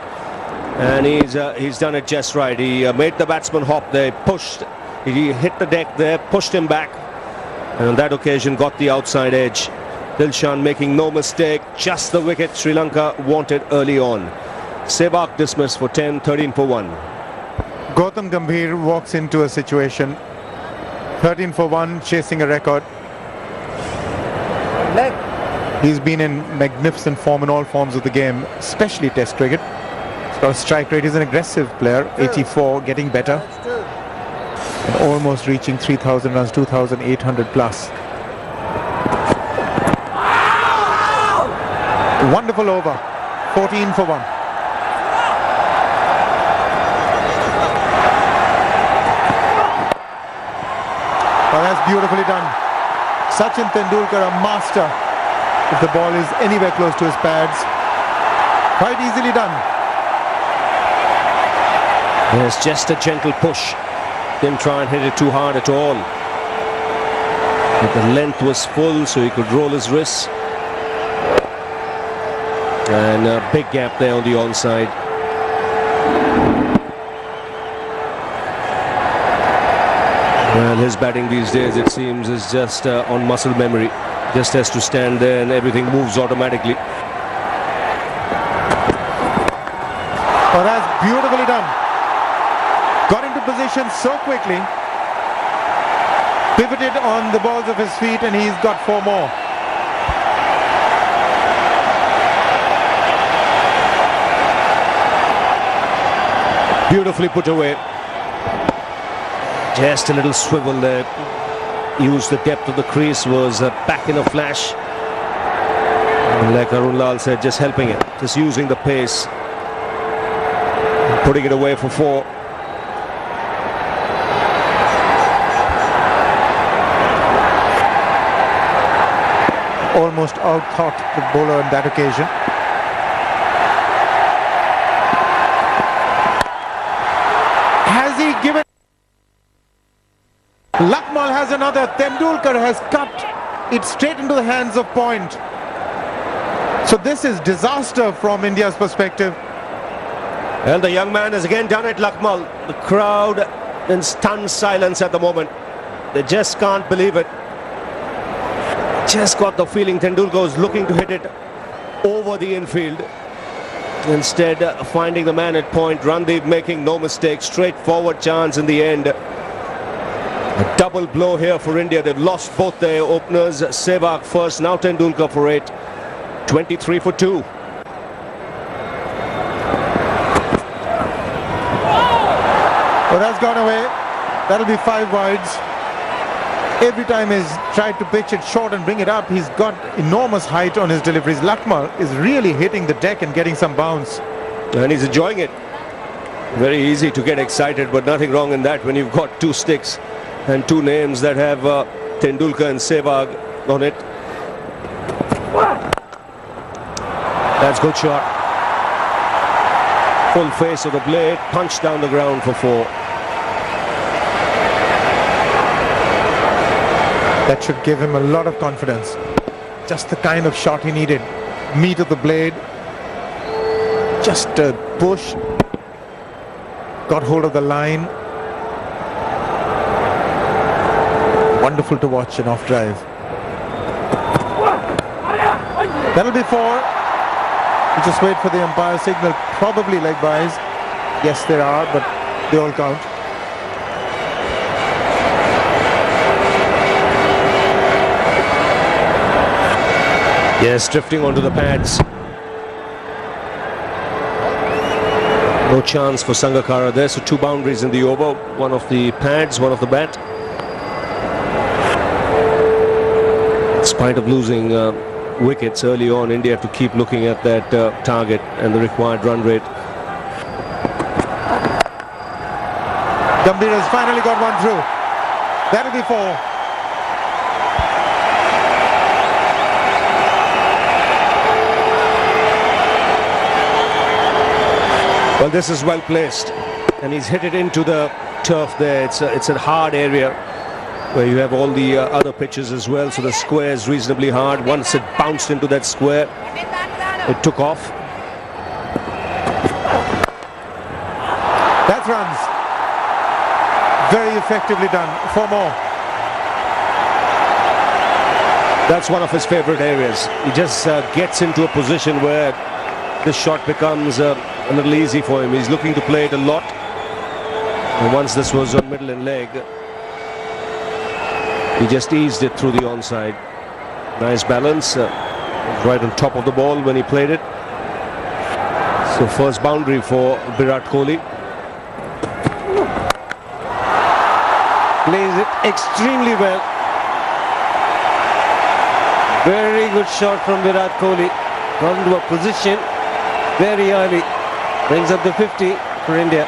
And he's done it just right. He made the batsman hop there, pushed. He hit the deck there, pushed him back. And on that occasion got the outside edge. Dilshan making no mistake. Just the wicket Sri Lanka wanted early on. Sehwag dismissed for 10, 13 for 1. Gautam Gambhir walks into a situation 13 for 1, chasing a record. He's been in magnificent form in all forms of the game, especially Test cricket. He's got a strike rate. He's an aggressive player, 84, getting better. And almost reaching 3,000 runs, 2,800 plus. Wonderful over, 14 for 1. Well, that's beautifully done. Sachin Tendulkar, a master. If the ball is anywhere close to his pads, quite easily done. There's just a gentle push. Didn't try and hit it too hard at all. But the length was full, so he could roll his wrists. And a big gap there on the onside. And his batting these days, it seems, is just on muscle memory. Just has to stand there and everything moves automatically. Oh, that's beautifully done. Got into position so quickly. Pivoted on the balls of his feet, and he's got 4 more. Beautifully put away. Just a little swivel there. Used the depth of the crease, was back in a flash. And like Arun Lal said, just helping it, just using the pace, putting it away for 4. Almost out-thought the bowler on that occasion. Has he given? Lakmal has another. Tendulkar has cut it straight into the hands of Point. So this is disaster from India's perspective. And the young man has again done it, Lakmal. The crowd in stunned silence at the moment. They just can't believe it. Just got the feeling Tendulkar was looking to hit it over the infield. Instead, finding the man at Point. Randeep making no mistake. Straightforward chance in the end. A double blow here for India. They've lost both their openers. Sehwag first, now Tendulkar for 8. 23 for 2. Well, that's gone away. That'll be 5 wides. Every time he's tried to pitch it short and bring it up, he's got enormous height on his deliveries. Lakmal is really hitting the deck and getting some bounce. And he's enjoying it. Very easy to get excited, but nothing wrong in that when you've got 2 sticks and 2 names that have Tendulkar and Sehwag on it. That's good shot. Full face of the blade, punched down the ground for 4. That should give him a lot of confidence. Just the kind of shot he needed. Meat of the blade. Just a push. Got hold of the line. Wonderful to watch an off drive. That'll be 4. We'll just wait for the umpire signal. Probably leg byes. Yes, there are, but they all count. Yes, drifting onto the pads. No chance for Sangakkara there, so 2 boundaries in the over. One of the pads, one of the bat. In spite of losing wickets early on, India have to keep looking at that target and the required run rate. Gambhir has finally got one through. That'll be 4. Well, this is well placed, and he's hit it into the turf there. It's a hard area where you have all the other pitches as well, so the square is reasonably hard. Once it bounced into that square, it took off. That's runs. Very effectively done. 4 more. That's one of his favorite areas. He just gets into a position where this shot becomes a little easy for him. He's looking to play it a lot. And once this was on middle and leg, he just eased it through the onside. Nice balance. Right on top of the ball when he played it. So first boundary for Virat Kohli. Plays it extremely well. Very good shot from Virat Kohli. Got into a position very early. Brings up the 50 for India.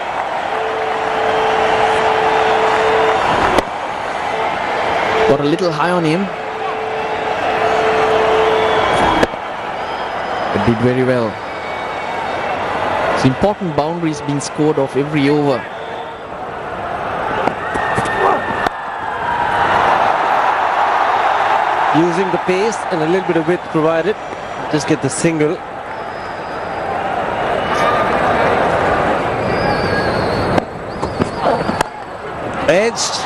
Got a little high on him. But did very well. It's important boundaries being scored off every over. Using the pace and a little bit of width provided. Just get the single. Edged.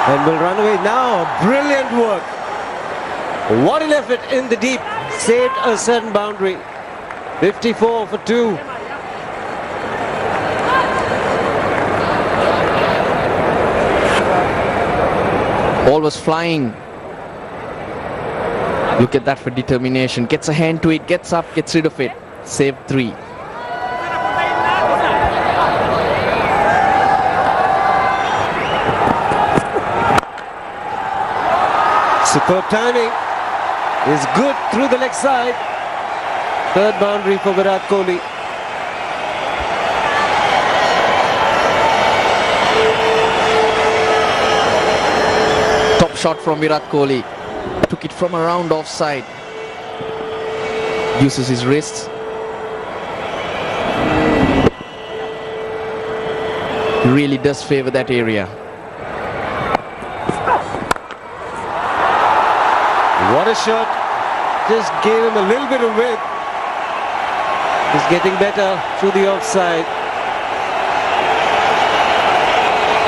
And will run away now. Brilliant work. What an effort in the deep. Saved a certain boundary. 54 for 2. Ball was flying. Look at that for determination. Gets a hand to it, gets up, gets rid of it. Saved 3. Superb timing. Is good through the leg side. Third boundary for Virat Kohli. Top shot from Virat Kohli. Took it from around offside. Uses his wrists. He really does favour that area. What a shot. Just gave him a little bit of width. He's getting better through the offside.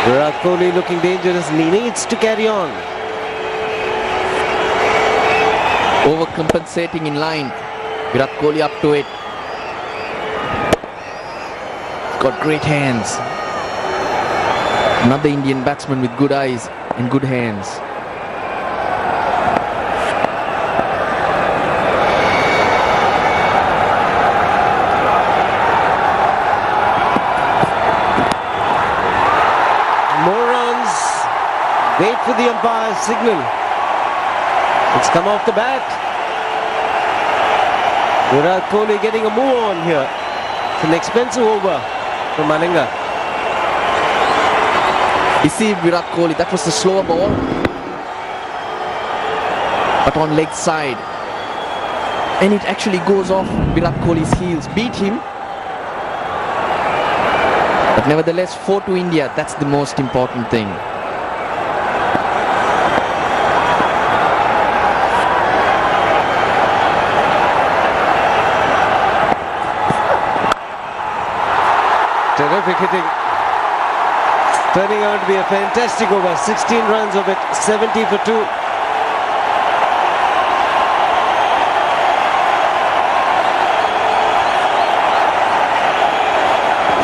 Virat Kohli looking dangerous and he needs to carry on. Overcompensating in line. Virat Kohli up to it. He's got great hands. Another Indian batsman with good eyes and good hands. Wait for the umpire's signal. It's come off the bat. Virat Kohli getting a move on here. It's an expensive over for Malinga. Deceived Virat Kohli. That was the slower ball. But on leg side. And it actually goes off Virat Kohli's heels. Beat him. But nevertheless, 4 to India. That's the most important thing. Terrific hitting. Turning out to be a fantastic over. 16 runs of it, 70 for 2.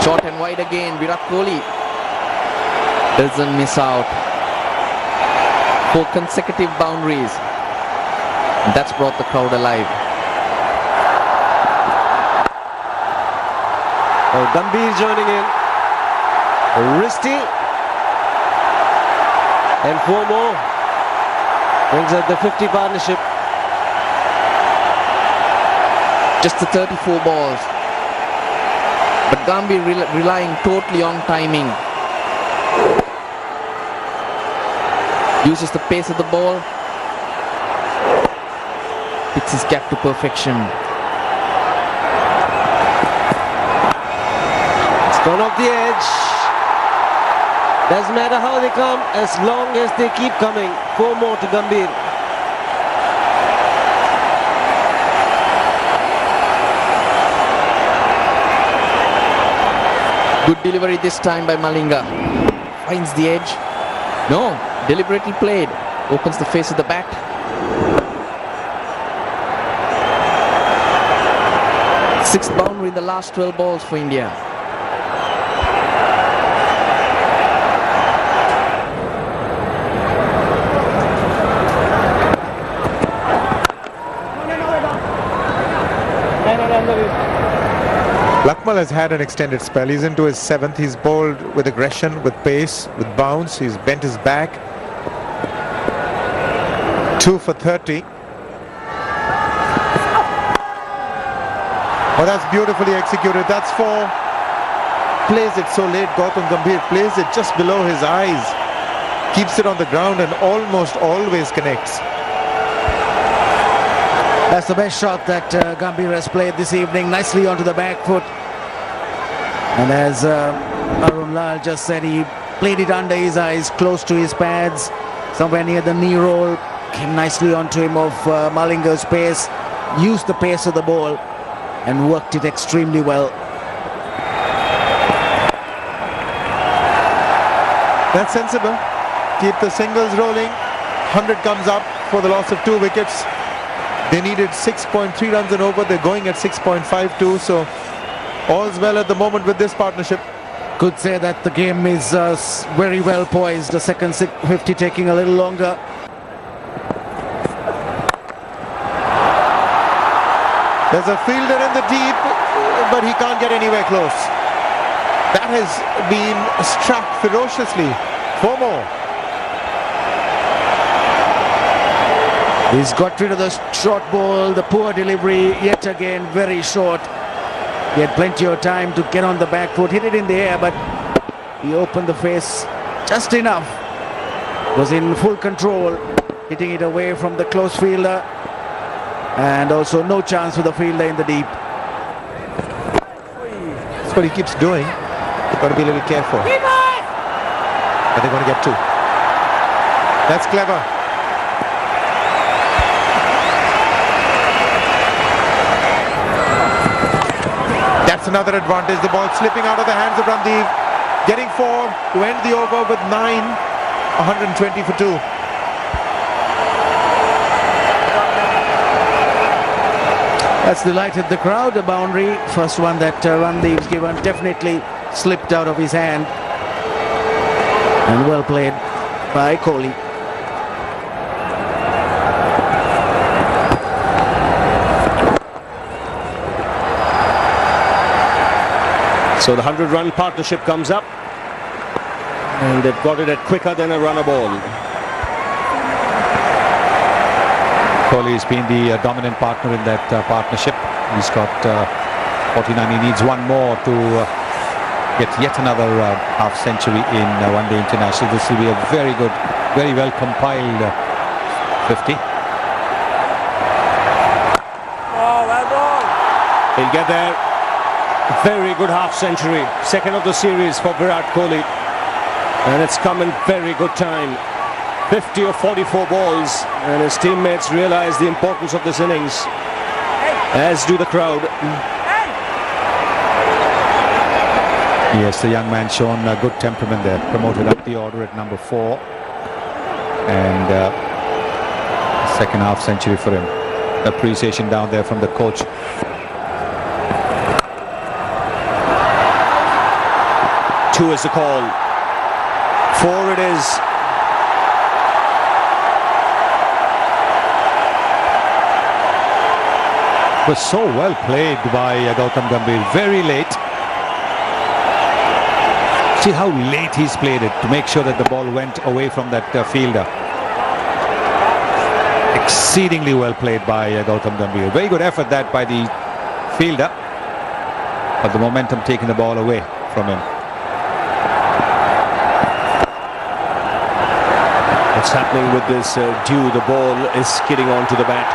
Short and wide again. Virat Kohli doesn't miss out. 4 consecutive boundaries. And that's brought the crowd alive. Oh, Gambhir joining in. Wristy. And 4 more. Brings out the 50 partnership. Just the 34 balls. But Gambhir relying totally on timing. Uses the pace of the ball. Hits his cap to perfection. Gone off the edge. Doesn't matter how they come, as long as they keep coming. 4 more to Gambhir. Good delivery this time by Malinga. Finds the edge. No, deliberately played. Opens the face of the bat. Sixth boundary in the last 12 balls for India. Lakmal has had an extended spell. He's into his 7th. He's bowled with aggression, with pace, with bounce. He's bent his back. 2 for 30. Oh, that's beautifully executed. That's 4. Plays it so late. Gautam Gambhir plays it just below his eyes. Keeps it on the ground and almost always connects. That's the best shot that Gambhir has played this evening. Nicely onto the back foot. And as Arun Lal just said, he played it under his eyes, close to his pads, somewhere near the knee roll. Came nicely onto him of Malinga's pace. Used the pace of the ball and worked it extremely well. That's sensible. keep the singles rolling. 100 comes up for the loss of 2 wickets. They needed 6.3 runs and over. They're going at 6.52. So all's well at the moment with this partnership. Could say that the game is very well poised. The second 50 taking a little longer. There's a fielder in the deep, but he can't get anywhere close. That has been struck ferociously. 4 more. He's got rid of the short ball, the poor delivery, yet again very short. He had plenty of time to get on the back foot, hit it in the air, but he opened the face just enough. Was in full control, hitting it away from the close fielder, and also no chance for the fielder in the deep. That's what he keeps doing. You've got to be a little careful. Are they going to get 2? That's clever. That's another advantage. The ball slipping out of the hands of Randeep. Getting 4 to end the over with 9. 120 for 2. That's delighted the crowd. The boundary, first one that Randeep's given, definitely slipped out of his hand. And well played by Kohli. So the 100-run partnership comes up, and they've got it at quicker than a runner ball. Kohli has been the dominant partner in that partnership. He's got 49. He needs 1 more to get yet another half century in One Day International. This will be a very good, very well compiled 50. Oh, well done. He'll get there. Very good half century. Second of the series for Virat Kohli. And it's come in very good time. 50 of 44 balls. And his teammates realize the importance of this innings. As do the crowd. Yes, the young man shown a good temperament there. Promoted up the order at number 4. And second half century for him. Appreciation down there from the coach. 2 is the call. 4 it is. Was so well played by Gautam Gambhir. Very late. See how late he's played it to make sure that the ball went away from that fielder. Exceedingly well played by Gautam Gambhir. Very good effort that by the fielder. But the momentum taking the ball away from him. What's happening with this dew? The ball is skidding onto the bat.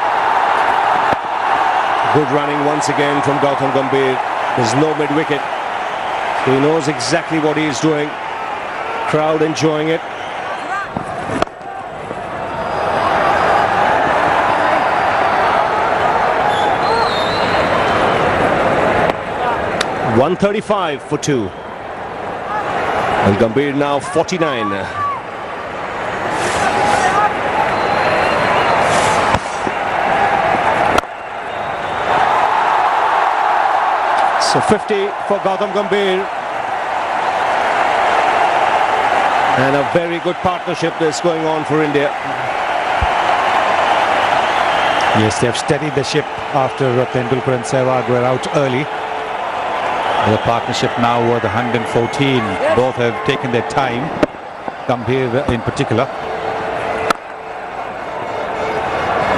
Good running once again from Gautam Gambhir. There's no mid-wicket. He knows exactly what he's doing. Crowd enjoying it. .135 for 2. And Gambhir now 49. So 50 for Gautam Gambhir. And a very good partnership that's going on for India. Yes, they have steadied the ship after Tendulkar and Sehwag were out early. The partnership now worth 114. Both have taken their time. Gambhir in particular.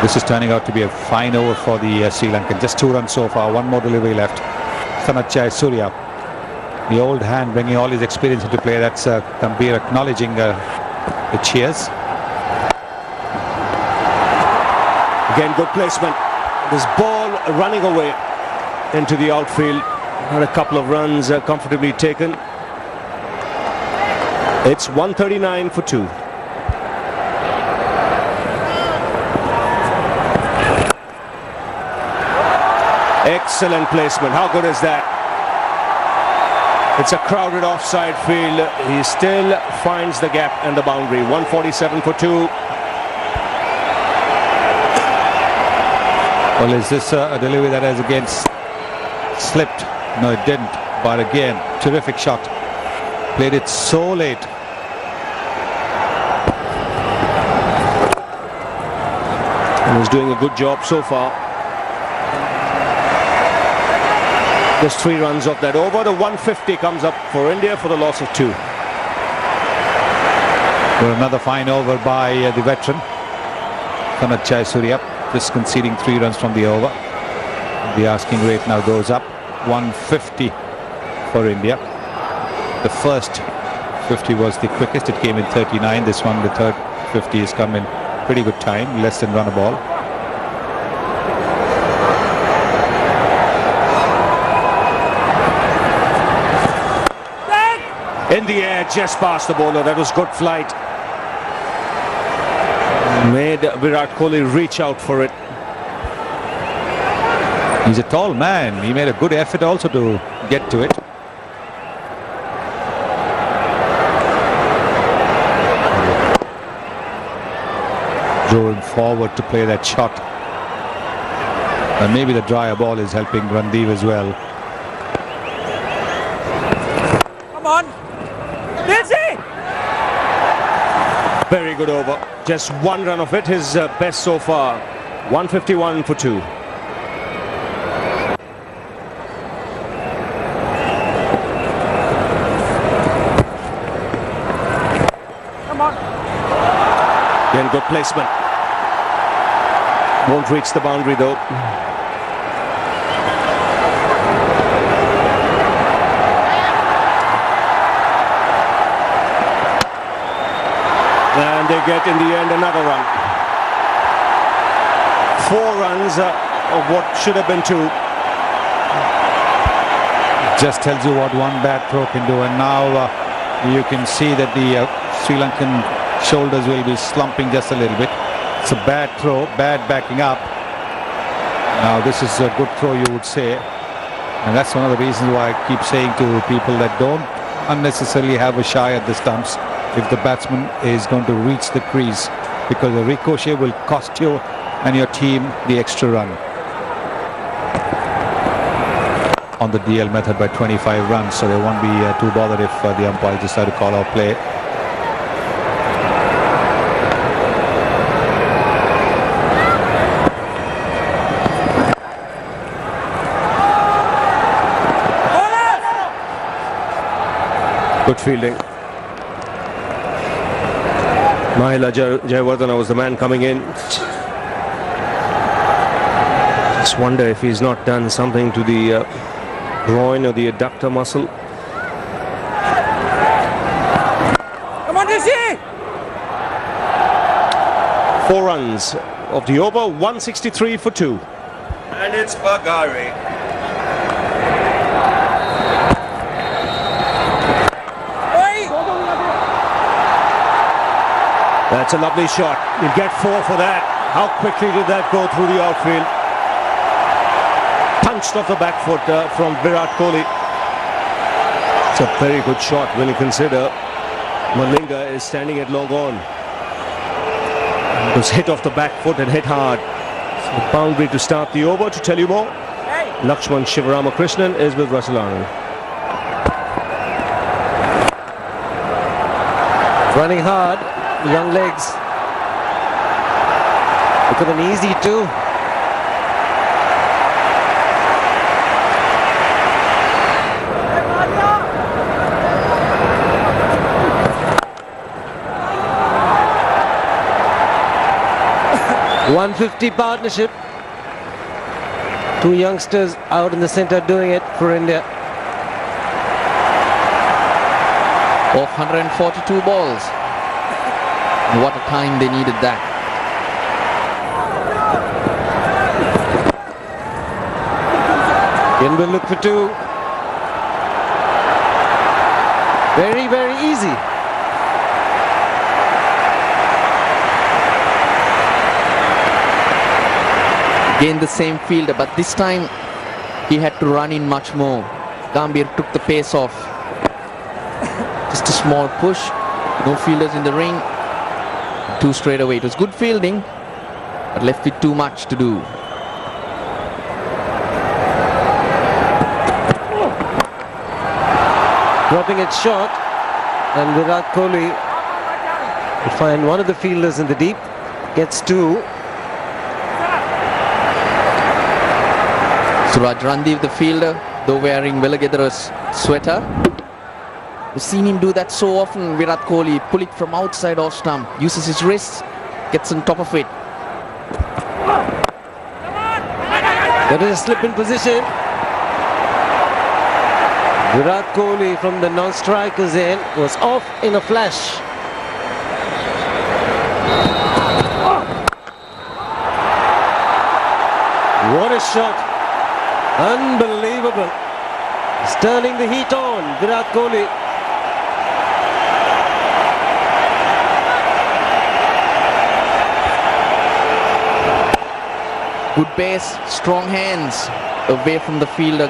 This is turning out to be a fine over for the Sri Lankan. Just 2 runs so far. 1 more delivery left. Sanath Jayasuriya, the old hand, bringing all his experience into play. That's Gambhir acknowledging the cheers. Again, good placement. This ball running away into the outfield. And a couple of runs comfortably taken. It's 139 for 2. Excellent placement. How good is that? It's a crowded offside field. He still finds the gap and the boundary. 147 for 2. Well, is this a delivery that has again slipped? No, it didn't. But again, terrific shot. Played it so late. And he's doing a good job so far. Just 3 runs off that over. The 150 comes up for India for the loss of 2. Well, another fine over by the veteran, Kanad Jayasuriya, just conceding 3 runs from the over. The asking rate now goes up. 150 for India. The first 50 was the quickest. It came in 39. This one, the third 50, has come in pretty good time, less than run a ball. In the air, just past the bowler. That was good flight. Made Virat Kohli reach out for it. He's a tall man. He made a good effort also to get to it. Drove him forward to play that shot. And maybe the drier ball is helping Randeep as well. Come on. Dizzy! Very good over. Just 1 run of it, his best so far. 151 for 2. Come on. Again, good placement. Won't reach the boundary though. And they get in the end another run. 4 runs of what should have been 2. Just tells you what one bad throw can do. And now you can see that the Sri Lankan shoulders will be slumping just a little bit. It's a bad throw, bad backing up. Now this is a good throw, you would say. And that's one of the reasons why I keep saying to people that don't unnecessarily have a shy at the stumps if the batsman is going to reach the crease, because the ricochet will cost you and your team the extra run. On the DL method by 25 runs, so they won't be too bothered if the umpire decide to call out play. Good fielding. Mahela Jayawardene was the man coming in. Just wonder if he's not done something to the groin or the adductor muscle. Come on, Dizzy! 4 runs of the over, 163 for 2. And it's Bagari. That's a lovely shot. You'll get 4 for that. How quickly did that go through the outfield? Punched off the back foot from Virat Kohli. It's a very good shot when you consider Malinga is standing at long on. It was hit off the back foot and hit hard. So boundary to start the over. To tell you more, Lakshman Sivaramakrishnan is with Russell Arnold. Running hard. Young legs. Look at them easy too. .150 partnership. 2 youngsters out in the centre doing it for India. Of 142 balls. What a time they needed that. Again will look for 2. Very, very easy. Again the same fielder, but this time he had to run in much more. Gambhir took the pace off Just a small push. No fielders in the ring. 2 straight away. It was good fielding, but left with too much to do. Dropping it short, and Virat Kohli will find one of the fielders in the deep. Gets 2. Suraj Randeep, the fielder, though wearing Velagadara's sweater. We've seen him do that so often. Virat Kohli pull it from outside off stump, uses his wrists, gets on top of it. That is a slip in position. Virat Kohli from the non-striker's end was off in a flash. What a shot. Unbelievable. He's turning the heat on, Virat Kohli. Good base, strong hands. Away from the fielder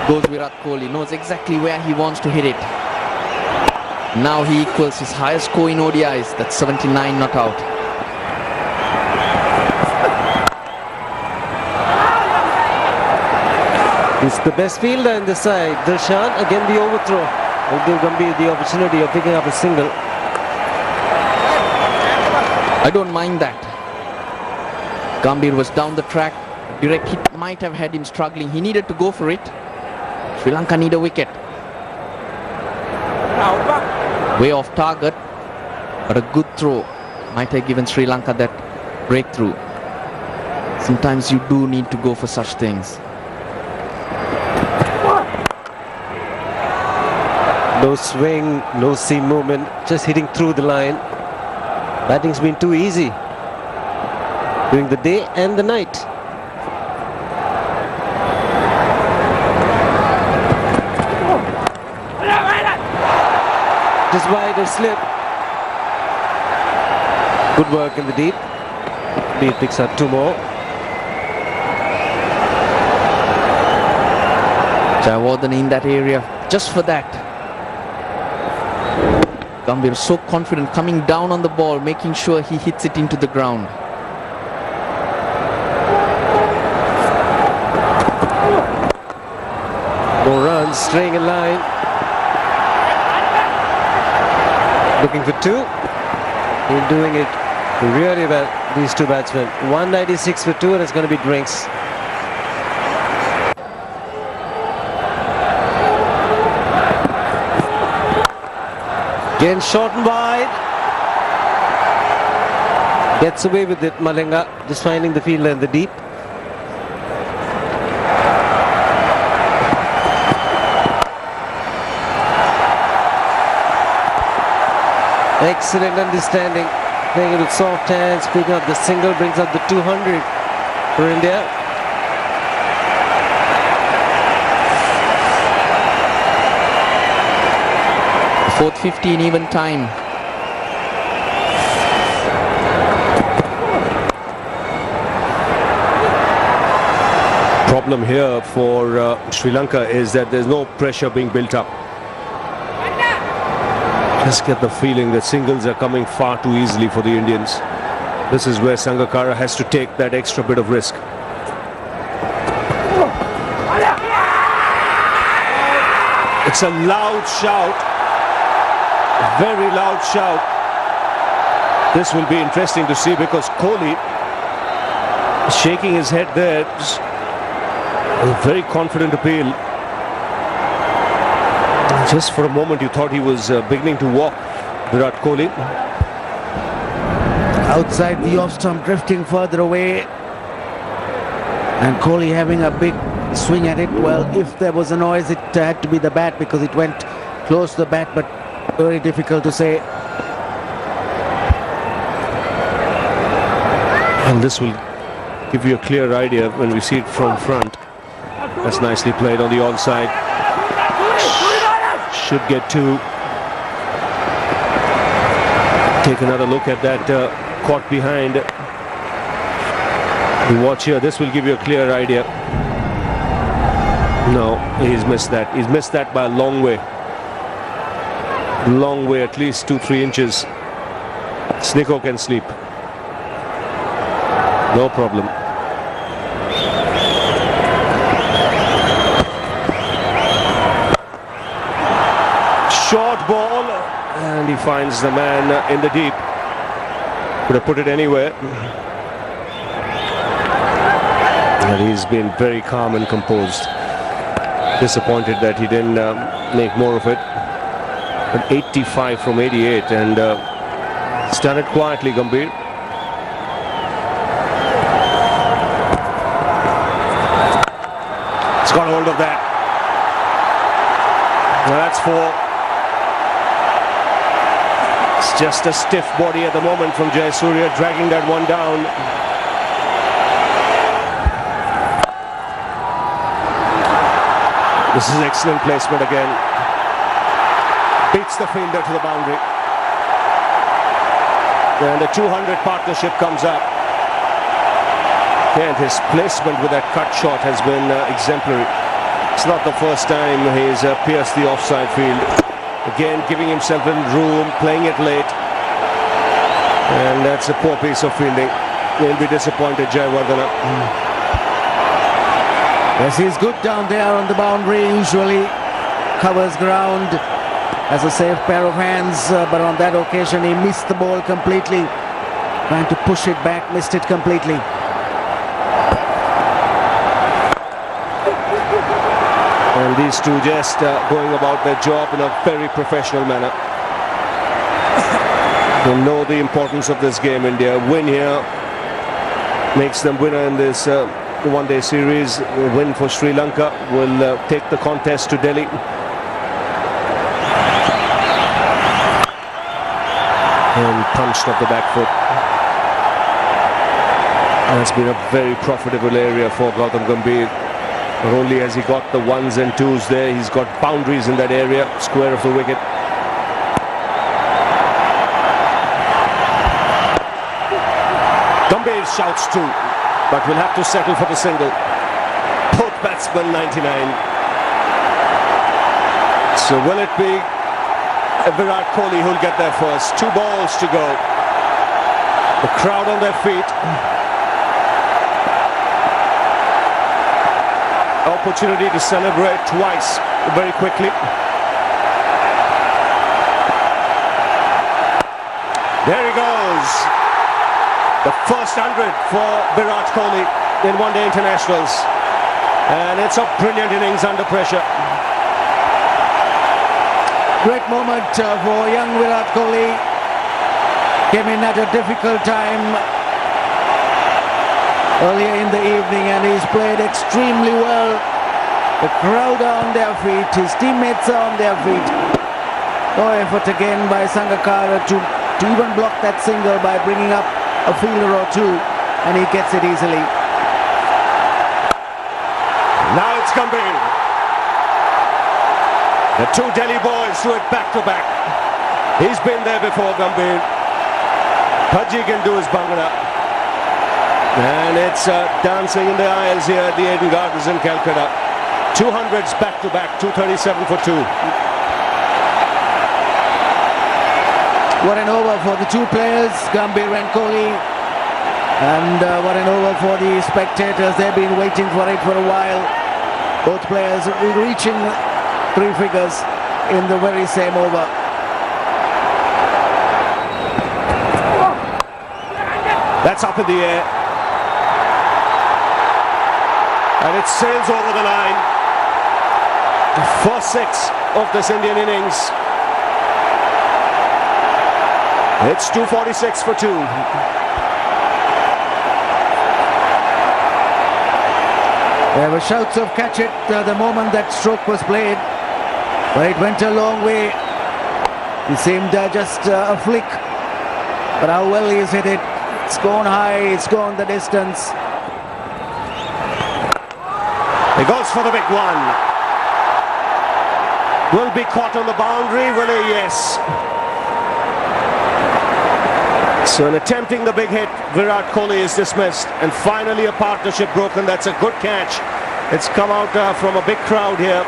goes Virat Kohli. Knows exactly where he wants to hit it. Now he equals his highest score in ODIs. That's 79 not out. He's the best fielder in the side. Dilshan, again the overthrow. Will give Gambhir the opportunity of picking up a single. I don't mind that. Gambhir was down the track. Direct hit might have had him struggling. He needed to go for it. Sri Lanka need a wicket. Way off target, but a good throw might have given Sri Lanka that breakthrough. Sometimes you do need to go for such things. No swing, no seam movement, just hitting through the line. Batting's been too easy during the day and the night. Just wide of slip. Good work in the deep. He picks up 2 more. Jayawardene in that area just for that. Gambhir so confident, coming down on the ball, making sure he hits it into the ground. More runs, staying in line. Looking for 2. He's doing it really well, these 2 batsmen. 196 for 2, and it's going to be drinks. Again short and wide. Gets away with it, Malinga, just finding the fielder in the deep. Excellent understanding. Playing it with soft hands, picking up the single, brings up the 200 for India. Fourth 50 in even time. Problem here for Sri Lanka is that there's no pressure being built up. Just get the feeling that singles are coming far too easily for the Indians. This is where Sangakkara has to take that extra bit of risk. It's a loud shout. A very loud shout. This will be interesting to see because Kohli is shaking his head there. A very confident appeal. Just for a moment you thought he was beginning to walk, Virat Kohli. Outside the off stump, drifting further away. And Kohli having a big swing at it. Well, if there was a noise, it had to be the bat because it went close to the bat, but very difficult to say. And this will give you a clear idea when we see it from front. That's nicely played on the onside. Should get 2. Take another look at that caught behind. You watch here, this will give you a clear idea. No, he's missed that. He's missed that by a long way. Long way, at least 2-3 inches. Snicko can sleep. No problem. Short ball, and he finds the man in the deep. Could have put it anywhere. And he's been very calm and composed. Disappointed that he didn't make more of it. But 85 from 88, and he's done it quietly, Gambhir. He's got hold of that. Now that's 4. It's just a stiff body at the moment from Jayasuriya, dragging that one down. This is excellent placement again. Beats the fielder to the boundary. And the 200 partnership comes up. And his placement with that cut shot has been exemplary. It's not the first time he's pierced the offside field. Again, giving himself in room, playing it late. And that's a poor piece of fielding. He'll be disappointed, Jayawardene. Yes, he's good down there on the boundary. Usually covers ground, has a safe pair of hands. But on that occasion, he missed the ball completely. Trying to push it back, missed it completely. And these two just going about their job in a very professional manner. They know the importance of this game. India win here makes them winner in this one-day series. A win for Sri Lanka will take the contest to Delhi. And punched off the back foot. That's been a very profitable area for Gautam Gambhir. Not only has he got the ones and twos there, he's got boundaries in that area, square of the wicket. Gambhir shouts too, but will have to settle for the single. Both batsmen 99. So will it be Virat Kohli who'll get there first? 2 balls to go. The crowd on their feet. Opportunity to celebrate twice very quickly. There he goes. The first 100 for Virat Kohli in one-day internationals. And it's a brilliant innings under pressure. Great moment for young Virat Kohli. Came in at a difficult time earlier in the evening, and he's played extremely well. The crowd are on their feet, his teammates are on their feet. No effort again by Sangakkara to even block that single by bringing up a fielder or two, and he gets it easily. Now it's Gambhir. The 2 Delhi boys do it back to back. He's been there before, Gambhir. Bhaji can do his Bhangra. And it's dancing in the aisles here at the Eden Gardens in Calcutta. 200s back to back, 237 for 2. What an over for the 2 players, Gambhir and Kohli. And what an over for the spectators. They've been waiting for it for a while. Both players reaching 3 figures in the very same over. That's up in the air. And it sails over the line. The first 6 of this Indian innings. It's 246 for 2. There were shouts of catch it the moment that stroke was played. But it went a long way. It seemed just a flick. But how well he's hit it. It's gone high, it's gone the distance. He goes for the big one. Will be caught on the boundary, will he? Yes. So in attempting the big hit, Virat Kohli is dismissed. And finally a partnership broken. That's a good catch. It's come out from a big crowd here.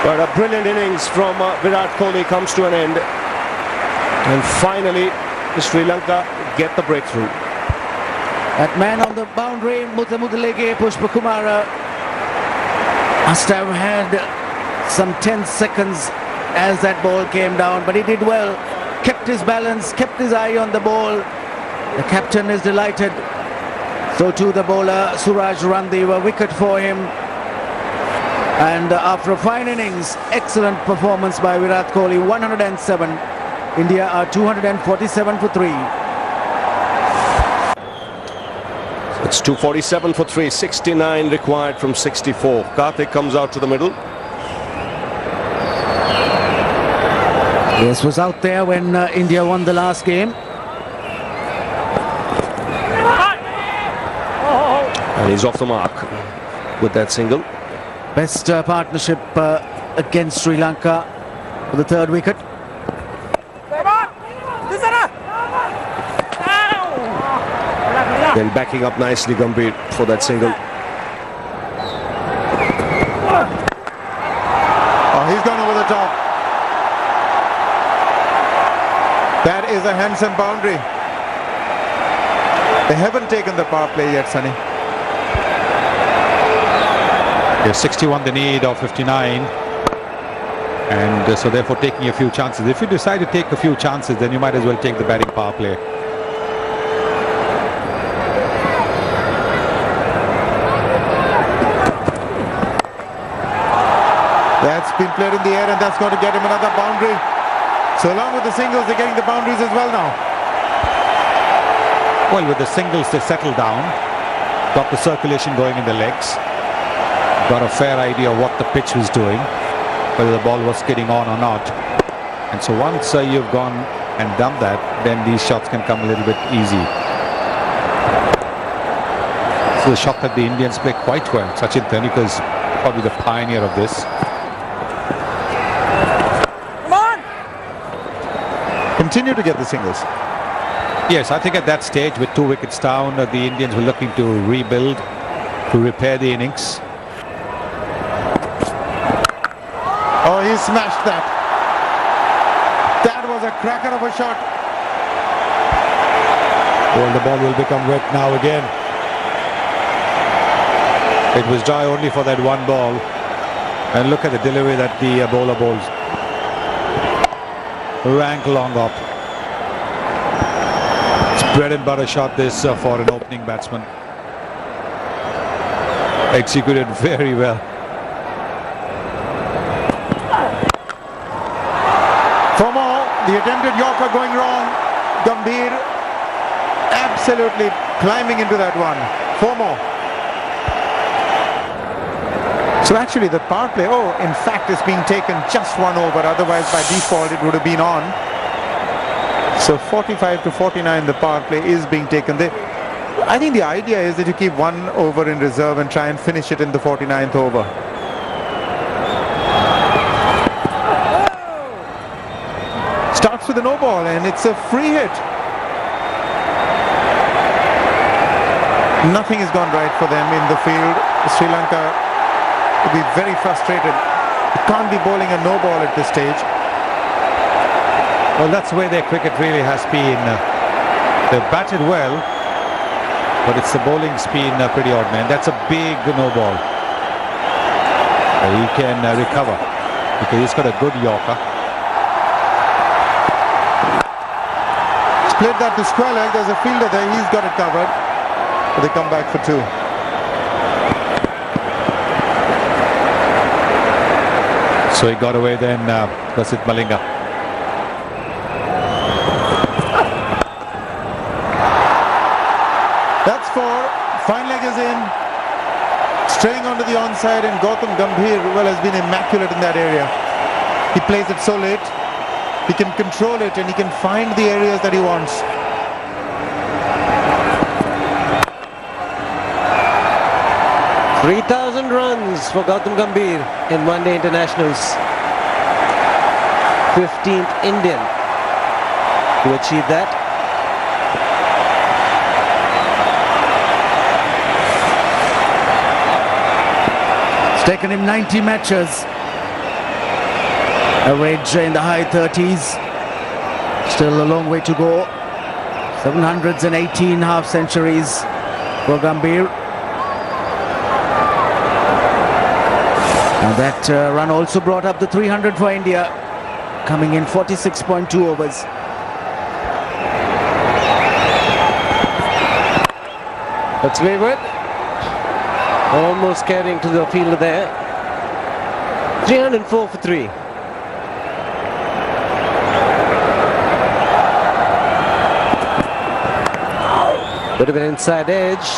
But a brilliant innings from Virat Kohli comes to an end. And finally, Sri Lanka get the breakthrough. That man on the boundary, Muthamuthalege Pushpakumara, must have had some 10 seconds as that ball came down, but he did well, kept his balance, kept his eye on the ball. The captain is delighted. So too the bowler Suraj Randiva, wicket for him. And after a fine innings, excellent performance by Virat Kohli, 107. India are 247 for 3. It's 247 for 3, 69 required from 64. Karthik comes out to the middle. Yes, was out there when India won the last game. And he's off the mark with that single. Best partnership against Sri Lanka for the third wicket. Then backing up nicely Gambhir for that single. Oh, he's gone over the top. That is a handsome boundary. They haven't taken the power play yet, Sunny. Yes, 61 the need of 59. And so therefore taking a few chances. If you decide to take a few chances, then you might as well take the batting power play. That's been played in the air, and that's going to get him another boundary. So along with the singles, they're getting the boundaries as well now. Well, with the singles, they settled down, got the circulation going in the legs, got a fair idea of what the pitch was doing, whether the ball was skidding on or not. And so once you've gone and done that, then these shots can come a little bit easy. So the shot that the Indians play quite well. Sachin Tendulkar is probably the pioneer of this. Continue to get the singles. Yes, I think at that stage, with 2 wickets down, the Indians were looking to rebuild, to repair the innings. Oh, he smashed that. That was a cracker of a shot. Well, the ball will become wet now again. It was dry only for that one ball. And look at the delivery that the bowler bowls. Rank long up. It's bread and butter shot this for an opening batsman. Executed very well. For more, the attempted Yorker going wrong. Gambhir absolutely climbing into that one. 4 more. So actually the power play, in fact it's being taken just 1 over, otherwise by default it would have been on. So 45 to 49 the power play is being taken there. I think the idea is that you keep 1 over in reserve and try and finish it in the 49th over. Starts with a no ball and it's a free hit. Nothing has gone right for them in the field. Sri Lanka will be very frustrated. You can't be bowling a no ball at this stage. Well, that's where their cricket really has been. They've batted well, but it's the bowling's been pretty odd, man. That's a big no ball. He can recover because he's got a good Yorker. Split that to square leg. There's a fielder there. He's got it covered. But they come back for 2. So he got away then, Prasidh Malinga. That's 4. Fine leg is in. Straying onto the onside, and Gautam Gambhir, well, has been immaculate in that area. He plays it so late. He can control it and he can find the areas that he wants. $3,000 runs for Gautam Gambhir in one-day internationals. 15th Indian to achieve that. It's taken him 90 matches Average in the high 30s. Still a long way to go. 718 half centuries for Gambhir. And that run also brought up the 300 for India, coming in 46.2 overs. That's wayward. Almost carrying to the fielder there. 304 for 3. Bit of an inside edge.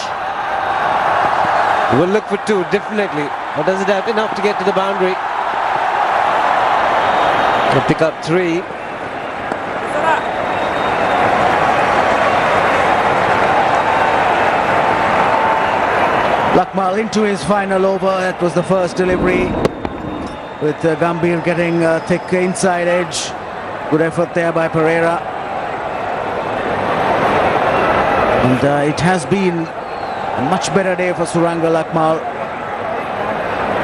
We'll look for 2, definitely. Or does it have enough to get to the boundary? To pick up 3. Lakmal into his final over. That was the first delivery, with Gambhir getting a thick inside edge. Good effort there by Pereira. And it has been a much better day for Suranga Lakmal.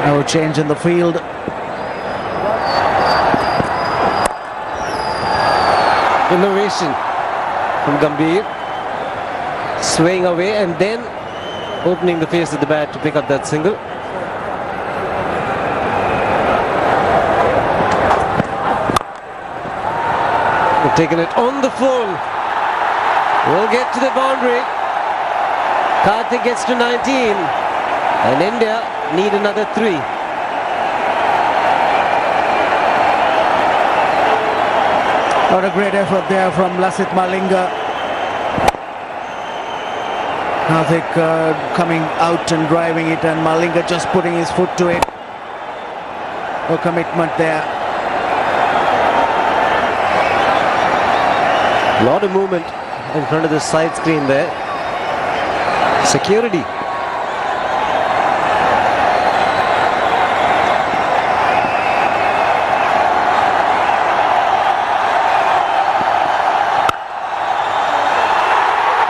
No change in the field. Innovation from Gambhir. Swaying away and then opening the face of the bat to pick up that single. They've taken it on the full. Will get to the boundary. Karthik gets to 19. And India need another 3. What a great effort there from Lasith Malinga. Karthik coming out and driving it, and Malinga just putting his foot to it. No commitment there. A lot of movement in front of the side screen there. Security.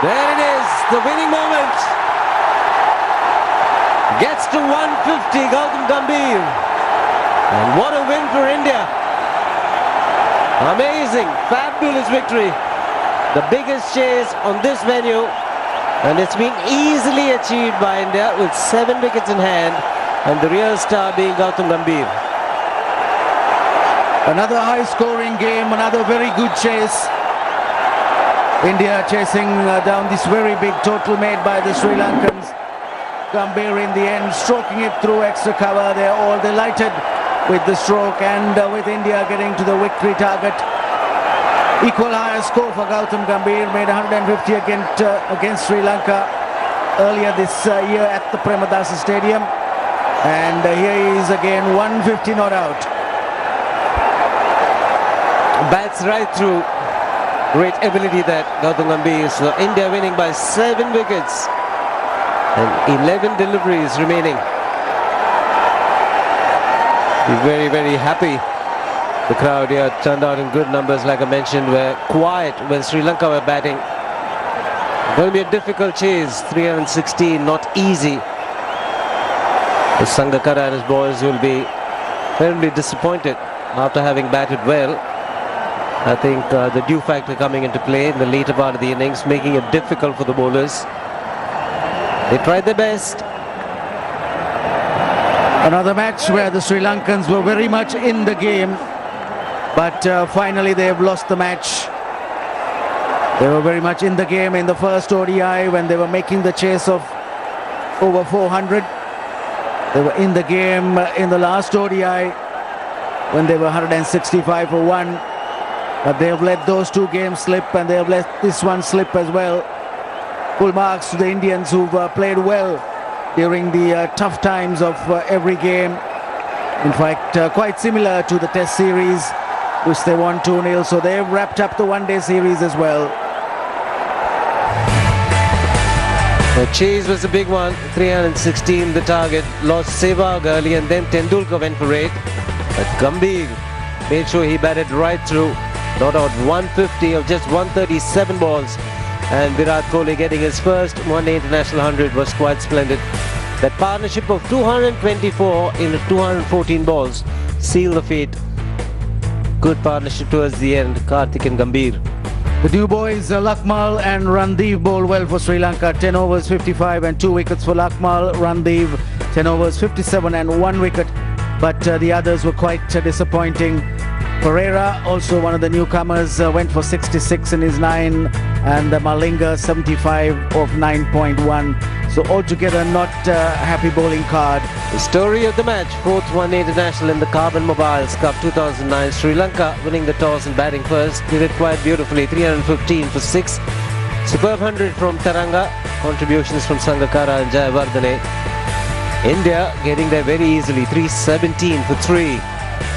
There it is, the winning moment. Gets to 150, Gautam Gambhir. And what a win for India. Amazing, fabulous victory. The biggest chase on this venue, and it's been easily achieved by India with 7 wickets in hand, and the real star being Gautam Gambhir. Another high-scoring game, another very good chase. India chasing down this very big total made by the Sri Lankans. Gambhir in the end stroking it through extra cover. They're all delighted with the stroke, and with India getting to the victory target. Equal higher score for Gautam Gambhir, made 150 against Sri Lanka earlier this year at the Premadasa Stadium. And here he is again, 150 not out. Bats right through. Great ability that Gautam Gambhir. So India winning by 7 wickets and 11 deliveries remaining. Be very, very happy. The crowd here turned out in good numbers, like I mentioned, were quiet when Sri Lanka were batting. Going to be a difficult chase, 316, not easy. The Sangakkara and his boys will be terribly disappointed after having batted well. I think the dew factor coming into play in the later part of the innings, making it difficult for the bowlers. They tried their best. Another match where the Sri Lankans were very much in the game, but finally they have lost the match. They were very much in the game in the first ODI when they were making the chase of over 400. They were in the game in the last ODI when they were 165 for 1. But they have let those 2 games slip, and they have let this one slip as well. Full marks to the Indians, who've played well during the tough times of every game. In fact, quite similar to the Test series, which they won 2-0. So they've wrapped up the one-day series as well. The chase was a big one, 316 the target. Lost Sehwag early, and then Tendulkar went for 8. But Gambhir made sure he batted right through. Not out 150 of just 137 balls, and Virat Kohli getting his first one-day international 100 was quite splendid. That partnership of 224 in 214 balls sealed the fate Good partnership towards the end, Karthik and Gambhir. The new boys, Lakmal and Randeep bowled well for Sri Lanka. 10 overs, 55 and 2 wickets for Lakmal. Randeep, 10 overs, 57 and 1 wicket. But the others were quite disappointing. Pereira, also one of the newcomers, went for 66 in his 9, and Malinga 75 of 9.1. So altogether not happy bowling card. The story of the match, 4th one-day international in the Carbon Mobiles Cup 2009. Sri Lanka winning the toss and batting first. Did it quite beautifully, 315 for 6. Superb 100 from Taranga. Contributions from Sangakkara and Jayawardene. India getting there very easily, 317 for 3.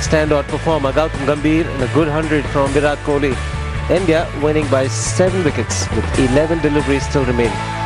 Standout performer Gautam Gambhir and a good 100 from Virat Kohli. India winning by 7 wickets with 11 deliveries still remaining.